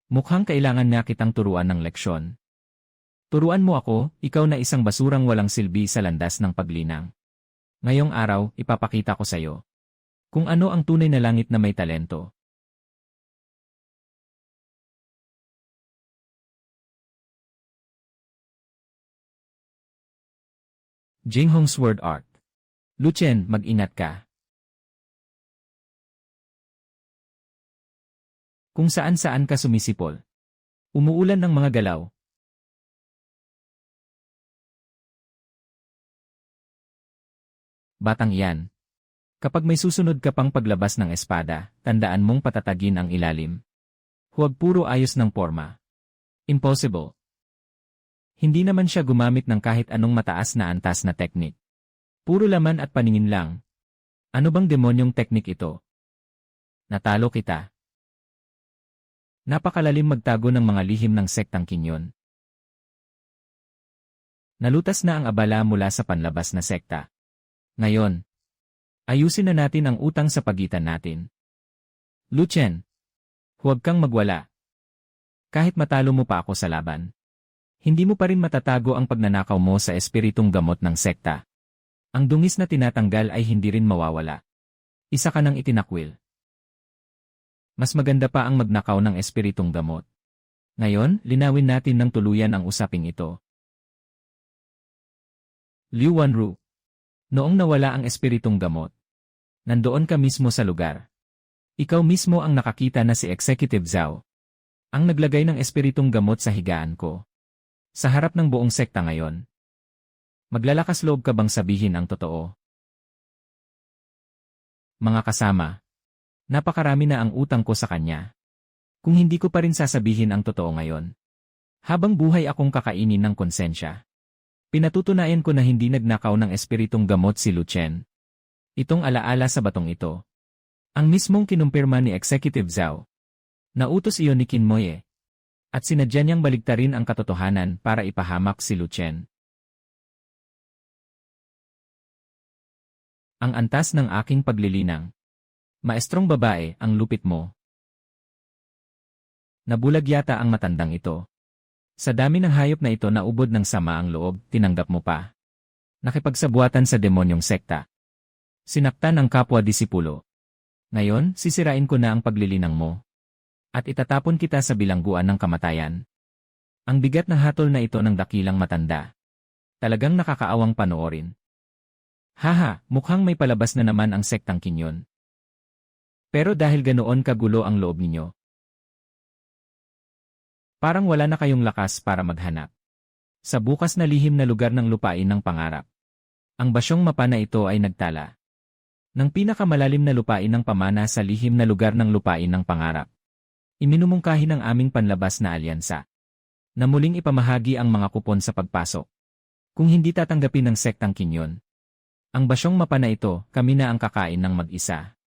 Mukhang kailangan na kitang turuan ng leksyon. Turuan mo ako, ikaw na isang basurang walang silbi sa landas ng paglinang. Ngayong araw, ipapakita ko sa'yo kung ano ang tunay na langit na may talento. Jinghong Sword Art. Lu Chen, mag-ingat ka. Kung saan-saan ka sumisipol. Umuulan ng mga galaw. Batang iyan. Kapag may susunod ka pang paglabas ng espada, tandaan mong patatagin ang ilalim. Huwag puro ayos ng porma. Impossible. Hindi naman siya gumamit ng kahit anong mataas na antas na teknik. Puro laman at paningin lang. Ano bang demonyong teknik ito? Natalo kita. Napakalalim magtago ng mga lihim ng sektang Kinyon. Nalutas na ang abala mula sa panlabas na sekta. Ngayon, ayusin na natin ang utang sa pagitan natin. Luchen, huwag kang magwala. Kahit matalo mo pa ako sa laban, hindi mo pa rin matatago ang pagnanakaw mo sa espiritong gamot ng sekta. Ang dungis na tinatanggal ay hindi rin mawawala. Isa ka ng itinakwil. Mas maganda pa ang magnakaw ng espiritong gamot. Ngayon, linawin natin ng tuluyan ang usaping ito. Liu Wanru. Noong nawala ang espiritong gamot, nandoon ka mismo sa lugar. Ikaw mismo ang nakakita na si Executive Zhao ang naglagay ng espiritong gamot sa higaan ko. Sa harap ng buong sekta ngayon. Maglalakas loob ka bang sabihin ang totoo? Mga kasama, napakarami na ang utang ko sa kanya. Kung hindi ko pa rin sasabihin ang totoo ngayon. Habang buhay akong kakainin ng konsensya. Pinatutunayan ko na hindi nagnakaw ng espiritong gamot si Luchen. Itong alaala sa batong ito. Ang mismong kinumpirma ni Executive Zhao. Nautos iyon ni Qin Moye. At sinadya niyang baligtarin ang katotohanan para ipahamak si Luchen. Ang antas ng aking paglilinang. Maestrong babae, ang lupit mo. Nabulag yata ang matandang ito. Sa dami ng hayop na ito na ubod ng sama ang loob, tinanggap mo pa. Nakipagsabuatan sa demonyong sekta. Sinaktan ang kapwa-disipulo. Ngayon, sisirain ko na ang paglilinang mo. At itatapon kita sa bilangguan ng kamatayan. Ang bigat na hatol na ito ng dakilang matanda. Talagang nakakaawang panoorin. Haha, mukhang may palabas na naman ang sektang Kinyon. Pero dahil ganoon kagulo ang loob ninyo, parang wala na kayong lakas para maghanap. Sa bukas na lihim na lugar ng lupain ng pangarap, ang basyong mapa na ito ay nagtala ng pinakamalalim na lupain ng pamana sa lihim na lugar ng lupain ng pangarap. Iminumungkahi ng aming panlabas na alyansa na muling ipamahagi ang mga kupon sa pagpasok. Kung hindi tatanggapin ng sektang Kinyon, ang basyong mapa na ito, kami na ang kakain ng mag-isa.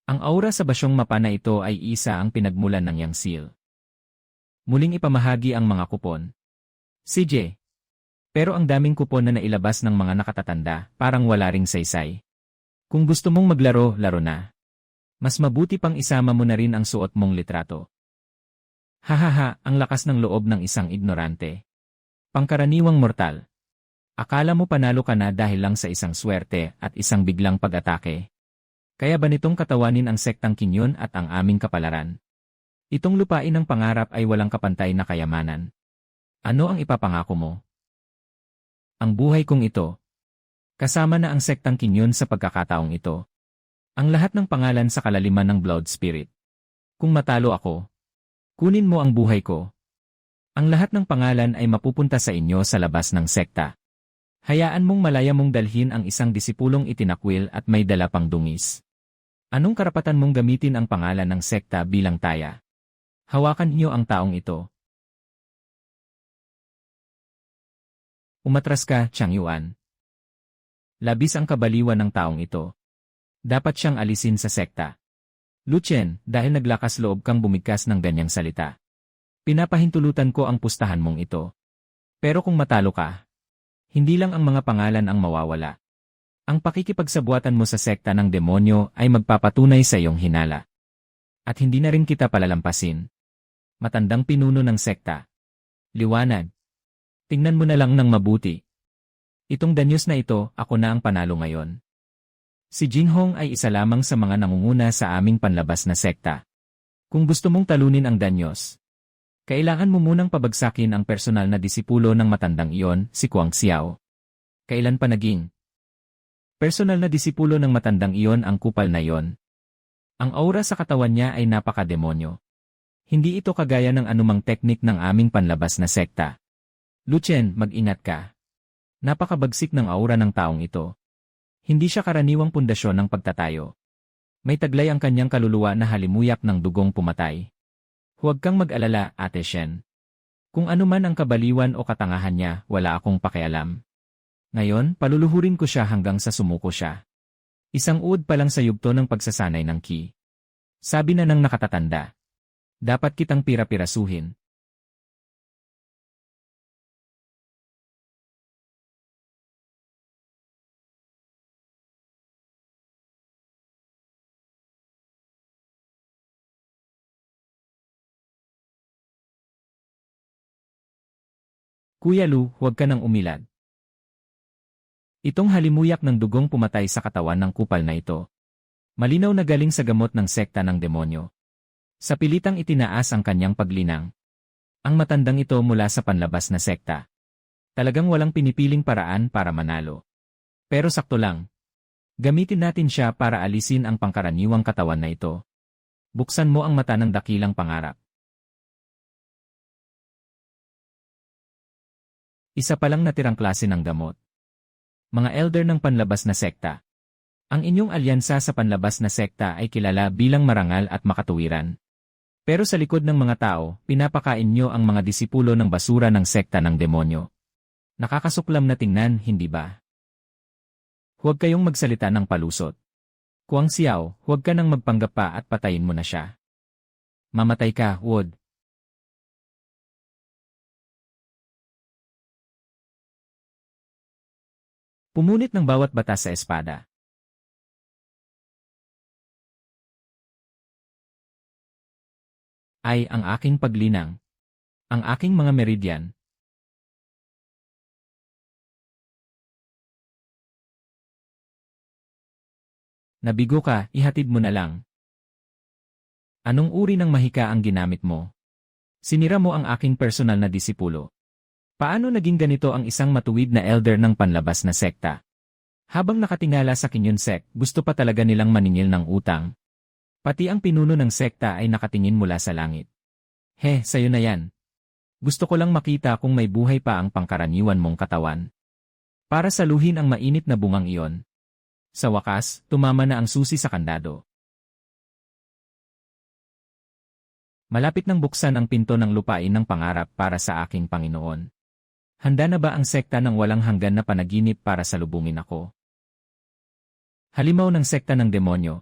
Ang aura sa basyong mapa na ito ay isa ang pinagmulan ng Yang Seal. Muling ipamahagi ang mga kupon. CJ. Pero ang daming kupon na nailabas ng mga nakatatanda, parang wala ring saysay. Kung gusto mong maglaro, laro na. Mas mabuti pang isama mo na rin ang suot mong litrato. Hahaha, ang lakas ng loob ng isang ignorante. Pangkaraniwang mortal. Akala mo panalo ka na dahil lang sa isang swerte at isang biglang pag-atake. Kaya ba nitong katawanin ang sektang Kinyon at ang aming kapalaran? Itong lupain ng pangarap ay walang kapantay na kayamanan. Ano ang ipapangako mo? Ang buhay kong ito. Kasama na ang sektang Kinyon sa pagkakataong ito. Ang lahat ng pangalan sa kalaliman ng Blood Spirit. Kung matalo ako, kunin mo ang buhay ko. Ang lahat ng pangalan ay mapupunta sa inyo sa labas ng sekta. Hayaan mong malaya mong dalhin ang isang disipulong itinakwil at may dala pang dungis. Anong karapatan mong gamitin ang pangalan ng sekta bilang taya? Hawakan niyo ang taong ito. Umatras ka, Chang Yuan. Labis ang kabaliwan ng taong ito. Dapat siyang alisin sa sekta. Luchen, dahil naglakas loob kang bumigkas ng ganyang salita. Pinapahintulutan ko ang pustahan mong ito. Pero kung matalo ka, hindi lang ang mga pangalan ang mawawala. Ang pakikipagsabuatan mo sa sekta ng demonyo ay magpapatunay sa iyong hinala. At hindi na rin kita palalampasin. Matandang pinuno ng sekta. Liwanag. Tingnan mo na lang ng mabuti. Itong danyos na ito, ako na ang panalo ngayon. Si Jinhong ay isa lamang sa mga nangunguna sa aming panlabas na sekta. Kung gusto mong talunin ang danyos, kailangan mo munang pabagsakin ang personal na disipulo ng matandang iyon, si Guang Xiao. Kailan pa naging personal na disipulo ng matandang iyon ang kupal na iyon? Ang aura sa katawan niya ay napakademonyo. Hindi ito kagaya ng anumang teknik ng aming panlabas na sekta. Lucien, mag-ingat ka. Napakabagsik ng aura ng taong ito. Hindi siya karaniwang pundasyon ng pagtatayo. May taglay ang kanyang kaluluwa na halimuyak ng dugong pumatay. Huwag kang mag-alala, Ate Shen. Kung ano man ang kabaliwan o katangahan niya, wala akong pakialam. Ngayon, paluluhurin ko siya hanggang sa sumuko siya. Isang uod pa lang sa yugto ng pagsasanay ng ki. Sabi na ng nakatatanda. Dapat kitang pira-pirasuhin. Kuya Lu, huwag ka nang umilad. Itong halimuyak ng dugong pumatay sa katawan ng kupal na ito. Malinaw na galing sa gamot ng sekta ng demonyo. Sa pilitang itinaas ang kanyang paglinang. Ang matandang ito mula sa panlabas na sekta. Talagang walang pinipiling paraan para manalo. Pero sakto lang. Gamitin natin siya para alisin ang pangkaraniwang katawan na ito. Buksan mo ang mata ng dakilang pangarap. Isa pa lang natirang klase ng gamot. Mga elder ng panlabas na sekta. Ang inyong alyansa sa panlabas na sekta ay kilala bilang marangal at makatuwiran. Pero sa likod ng mga tao, pinapakain nyo ang mga disipulo ng basura ng sekta ng demonyo. Nakakasuklam na tingnan, hindi ba? Huwag kayong magsalita ng palusot. Kuang Xiao, huwag ka nang magpanggap pa at patayin mo na siya. Mamatay ka, Wood. Pumunit ng bawat batas sa espada. Ay ang aking paglinang. Ang aking mga meridian. Nabigo ka, ihatid mo na lang. Anong uri ng mahika ang ginamit mo? Sinira mo ang aking personal na disipulo. Paano naging ganito ang isang matuwid na elder ng panlabas na sekta? Habang nakatingala sa Kinyon Sect, gusto pa talaga nilang maningil ng utang. Pati ang pinuno ng sekta ay nakatingin mula sa langit. Sayo na yan. Gusto ko lang makita kung may buhay pa ang pangkaraniwan mong katawan. Para saluhin ang mainit na bungang iyon. Sa wakas, tumama na ang susi sa kandado. Malapit nang buksan ang pinto ng lupain ng pangarap para sa aking Panginoon. Handa na ba ang sekta ng walang hanggan na panaginip para salubungin ako? Halimaw ng sekta ng demonyo.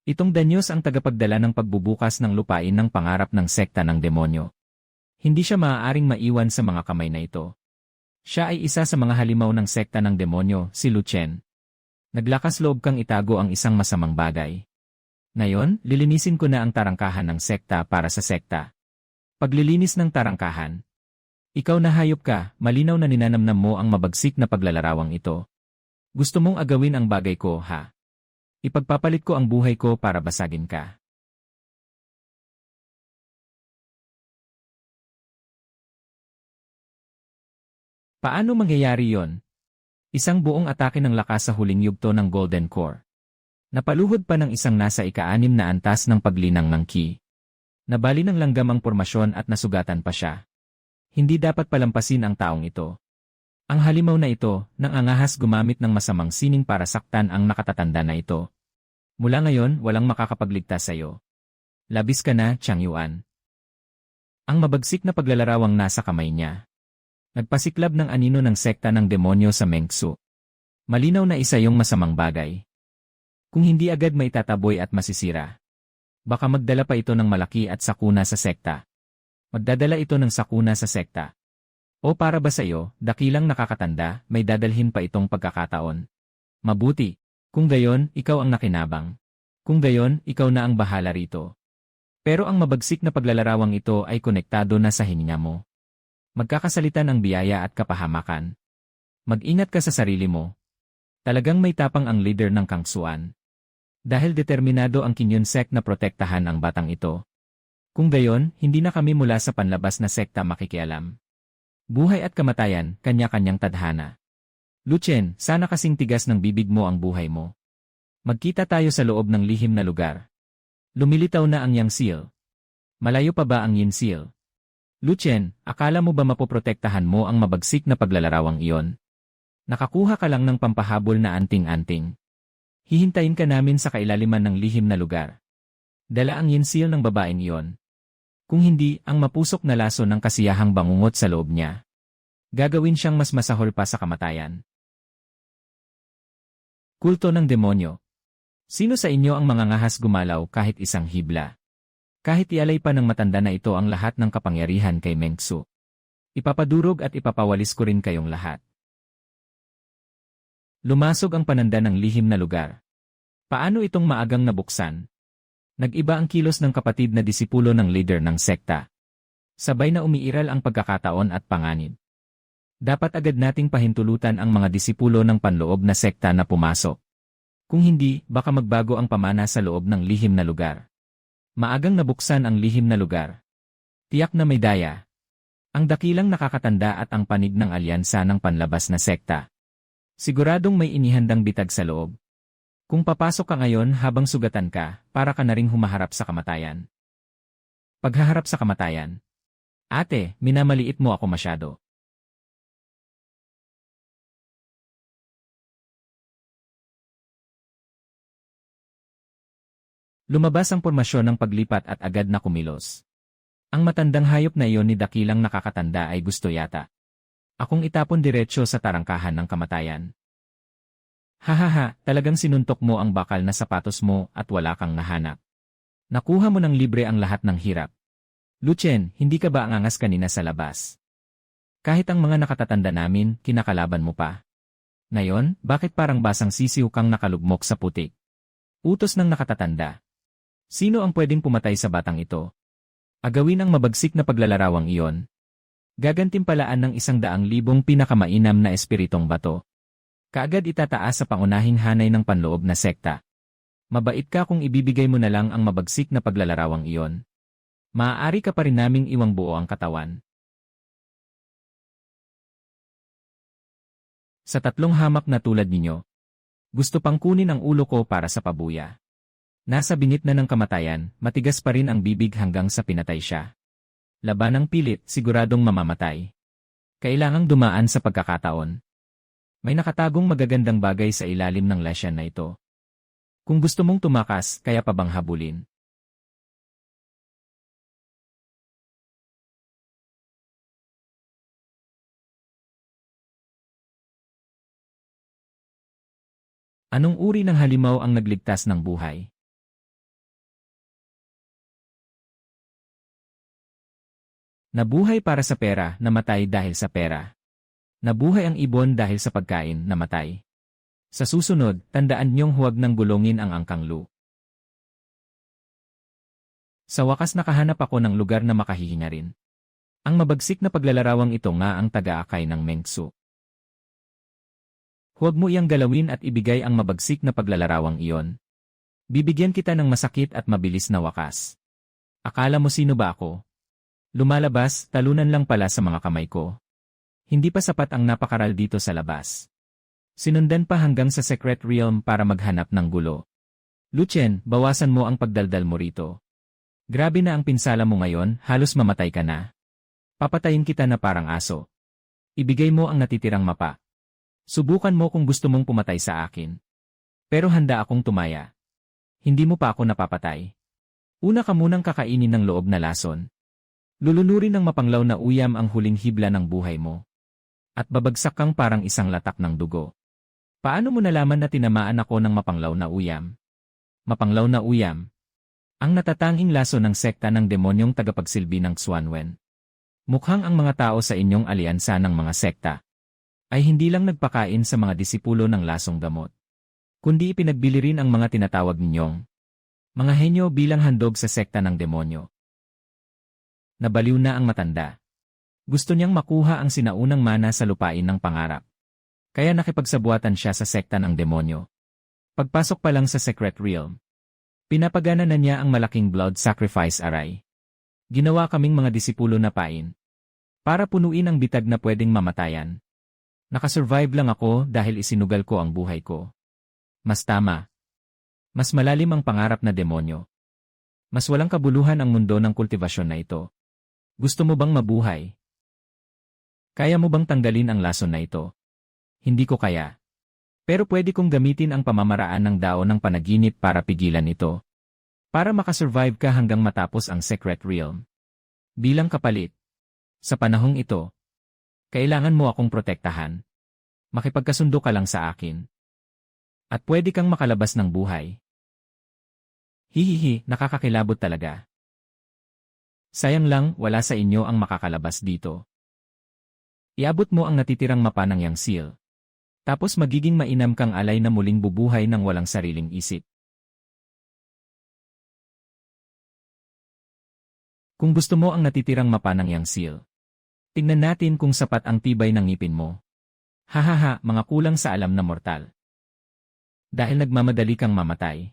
Itong Danyos ang tagapagdala ng pagbubukas ng lupain ng pangarap ng sekta ng demonyo. Hindi siya maaaring maiwan sa mga kamay na ito. Siya ay isa sa mga halimaw ng sekta ng demonyo, si Lucien. Naglakas loob kang itago ang isang masamang bagay. Ngayon, lilinisin ko na ang tarangkahan ng sekta para sa sekta. Paglilinis ng tarangkahan. Ikaw na hayop ka, malinaw na ninanamnam mo ang mabagsik na paglalarawang ito. Gusto mong agawin ang bagay ko, ha? Ipagpapalit ko ang buhay ko para basagin ka. Paano mangyayari yon? Isang buong atake ng lakas sa huling yugto ng Golden Core. Napaluhod pa ng isang nasa ika-6 na antas ng paglinang ng ki. Nabali ng langgam ang pormasyon at nasugatan pa siya. Hindi dapat palampasin ang taong ito. Ang halimaw na ito, nang angahas gumamit ng masamang sining para saktan ang nakatatanda na ito. Mula ngayon, walang makakapagligtas sa iyo. Labis ka na, Chang Yuan. Ang mabagsik na paglalarawang nasa kamay niya. Nagpasiklab ng anino ng sekta ng demonyo sa Mengsu. Malinaw na isa yung masamang bagay. Kung hindi agad maitataboy at masisira. Baka magdala pa ito ng malaki at sakuna sa sekta. Magdadala ito ng sakuna sa sekta. O para ba sa iyo, dakilang nakakatanda, may dadalhin pa itong pagkakataon. Mabuti. Kung gayon, ikaw ang nakinabang. Kung gayon, ikaw na ang bahala rito. Pero ang mabagsik na paglalarawang ito ay konektado na sa hininga mo. Magkakasalitan ang biyaya at kapahamakan. Mag-ingat ka sa sarili mo. Talagang may tapang ang leader ng Kangsuan. Dahil determinado ang Kinyon Sect na protektahan ang batang ito. Kung gayon, hindi na kami mula sa panlabas na sekta makikialam. Buhay at kamatayan, kanya-kanyang tadhana. Lucien, sana kasing tigas ng bibig mo ang buhay mo. Magkita tayo sa loob ng lihim na lugar. Lumilitaw na ang Yang Seal. Malayo pa ba ang Yin Seal? Lu Chen, akala mo ba mapoprotektahan mo ang mabagsik na paglalarawang iyon? Nakakuha ka lang ng pampahabol na anting-anting. Hihintayin ka namin sa kailaliman ng lihim na lugar. Dala ang Yin Seal ng babaeng iyon. Kung hindi, ang mapusok na laso ng kasiyahang bangungot sa loob niya. Gagawin siyang mas masahol pa sa kamatayan. Kulto ng demonyo. Sino sa inyo ang mangangahas gumalaw kahit isang hibla? Kahit ialay pa ng matanda na ito ang lahat ng kapangyarihan kay Mengsu. Ipapadurog at ipapawalis ko rin kayong lahat. Lumasog ang pananda ng lihim na lugar. Paano itong maagang nabuksan? Nag-iba ang kilos ng kapatid na disipulo ng leader ng sekta. Sabay na umiiral ang pagkakataon at panganib. Dapat agad nating pahintulutan ang mga disipulo ng panloob na sekta na pumasok. Kung hindi, baka magbago ang pamana sa loob ng lihim na lugar. Maagang nabuksan ang lihim na lugar. Tiyak na may daya. Ang dakilang nakakatanda at ang panig ng alyansa ng panlabas na sekta. Siguradong may inihandang bitag sa loob. Kung papasok ka ngayon habang sugatan ka, para ka na ring humaharap sa kamatayan. Paghaharap sa kamatayan. Ate, minamaliit mo ako masyado. Lumabas ang pormasyon ng paglipat at agad na kumilos. Ang matandang hayop na iyon ni dakilang nakakatanda ay gusto yata. Akong itapon diretsyo sa tarangkahan ng kamatayan. Hahaha, talagang sinuntok mo ang bakal na sapatos mo at wala kang nahanap. Nakuha mo ng libre ang lahat ng hirap. Lu Chen, hindi ka ba angas kanina sa labas? Kahit ang mga nakatatanda namin, kinakalaban mo pa. Ngayon, bakit parang basang sisiw kang nakalugmok sa putik? Utos ng nakatatanda. Sino ang pwedeng pumatay sa batang ito? Agawin ang mabagsik na paglalarawang iyon. Gagantimpalaan ng 100,000 pinakamainam na espiritong bato. Kaagad itataas sa pangunahing hanay ng panloob na sekta. Mabait ka kung ibibigay mo na lang ang mabagsik na paglalarawang iyon. Maaari ka pa rin naming iwang buo ang katawan. Sa 3 hamak na tulad ninyo, gusto pang kunin ang ulo ko para sa pabuya. Nasa bingit na ng kamatayan, matigas pa rin ang bibig hanggang sa pinatay siya. Labanang pilit, siguradong mamamatay. Kailangang dumaan sa pagkakataon. May nakatagong magagandang bagay sa ilalim ng lesyan na ito. Kung gusto mong tumakas, kaya pa bang habulin? Anong uri ng halimaw ang nagligtas ng buhay? Nabuhay para sa pera, namatay dahil sa pera. Nabuhay ang ibon dahil sa pagkain, namatay. Sa susunod, tandaan niyong huwag nang gulongin ang angkang Lu. Sa wakas nakahanap ako ng lugar na makahihinga rin. Ang mabagsik na paglalarawang ito nga ang taga-akay ng Mengsu. Huwag mo iyang galawin at ibigay ang mabagsik na paglalarawang iyon. Bibigyan kita ng masakit at mabilis na wakas. Akala mo sino ba ako? Lumalabas, talunan lang pala sa mga kamay ko. Hindi pa sapat ang napakaral dito sa labas. Sinundan pa hanggang sa Secret Realm para maghanap ng gulo. Lu Chen, bawasan mo ang pagdaldal mo rito. Grabe na ang pinsala mo ngayon, halos mamatay ka na. Papatayin kita na parang aso. Ibigay mo ang natitirang mapa. Subukan mo kung gusto mong pumatay sa akin. Pero handa akong tumaya. Hindi mo pa ako napapatay. Una ka munang kakainin ng loob na lason. Lulunurin ng mapanglaw na uyam ang huling hibla ng buhay mo. At babagsak kang parang isang latak ng dugo. Paano mo nalaman na tinamaan ako ng mapanglaw na uyam? Mapanglaw na uyam. Ang natatanging laso ng sekta ng demonyong tagapagsilbi ng Xuanwen. Mukhang ang mga tao sa inyong alyansa ng mga sekta ay hindi lang nagpakain sa mga disipulo ng lasong gamot, kundi ipinagbili rin ang mga tinatawag ninyong mga henyo bilang handog sa sekta ng demonyo. Nabaliw na ang matanda. Gusto niyang makuha ang sinaunang mana sa lupain ng pangarap. Kaya nakipagsabuatan siya sa sekta ng demonyo. Pagpasok pa lang sa Secret Realm, pinapagana na niya ang malaking blood sacrifice array. Ginawa kaming mga disipulo na pain. Para punuin ang bitag na pwedeng mamatayan. Nakasurvive lang ako dahil isinugal ko ang buhay ko. Mas tama. Mas malalim ang pangarap na demonyo. Mas walang kabuluhan ang mundo ng kultivasyon na ito. Gusto mo bang mabuhay? Kaya mo bang tanggalin ang lason na ito? Hindi ko kaya. Pero pwede kong gamitin ang pamamaraan ng dao ng panaginip para pigilan ito. Para makasurvive ka hanggang matapos ang Secret Realm. Bilang kapalit. Sa panahong ito, kailangan mo akong protektahan. Makipagkasundo ka lang sa akin. At pwede kang makalabas ng buhay. Hihihi, nakakakilabot talaga. Sayang lang, wala sa inyo ang makakalabas dito. Iabot mo ang natitirang mapa ng Yang Seal. Tapos magiging mainam kang alay na muling bubuhay ng walang sariling isip. Kung gusto mo ang natitirang mapa ng Yang Seal, tingnan natin kung sapat ang tibay ng ngipin mo. Hahaha, mga kulang sa alam na mortal. Dahil nagmamadali kang mamatay.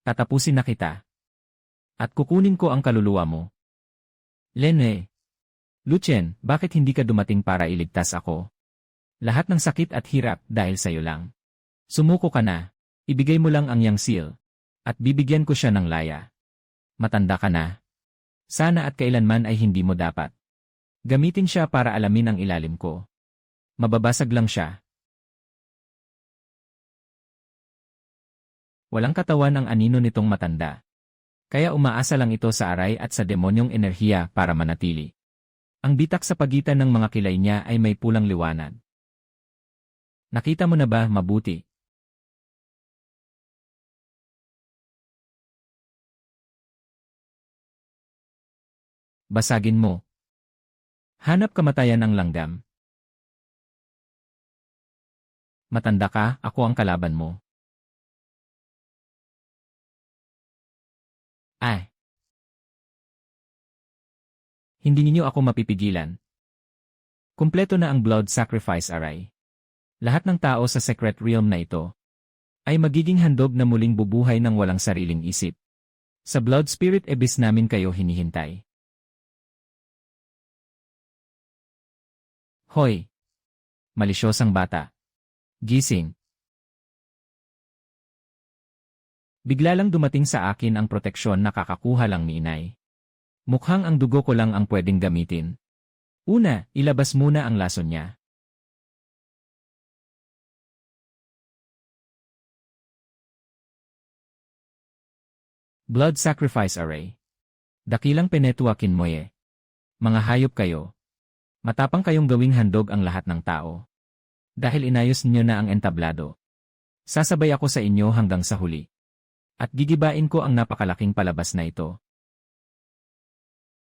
Tatapusin na kita. At kukunin ko ang kaluluwa mo. Lene. Lucien, bakit hindi ka dumating para iligtas ako? Lahat ng sakit at hirap dahil sa'yo lang. Sumuko ka na. Ibigay mo lang ang Yang Seal. At bibigyan ko siya ng laya. Matanda ka na. Sana at kailanman ay hindi mo dapat. Gamitin siya para alamin ang ilalim ko. Mababasag lang siya. Walang katawan ang anino nitong matanda. Kaya umaasa lang ito sa aray at sa demonyong enerhiya para manatili. Ang bitak sa pagitan ng mga kilay niya ay may pulang liwanag. Nakita mo na ba mabuti? Basagin mo. Hanap kamatayan ng langgam. Matanda ka, ako ang kalaban mo. Ay! Hindi ninyo ako mapipigilan. Kumpleto na ang blood sacrifice array. Lahat ng tao sa Secret Realm na ito ay magiging handog na muling bubuhay ng walang sariling isip. Sa Blood Spirit Abyss namin kayo hinihintay. Hoy! Malisyosang bata. Gising. Bigla lang dumating sa akin ang proteksyon na kakakuha lang ni inay. Mukhang ang dugo ko lang ang pwedeng gamitin. Una, ilabas muna ang lason niya. Blood Sacrifice Array. Dakilang Penetua Kinmoye. Mga hayop kayo. Matapang kayong gawing handog ang lahat ng tao. Dahil inayos niyo na ang entablado. Sasabay ako sa inyo hanggang sa huli. At gigibain ko ang napakalaking palabas na ito.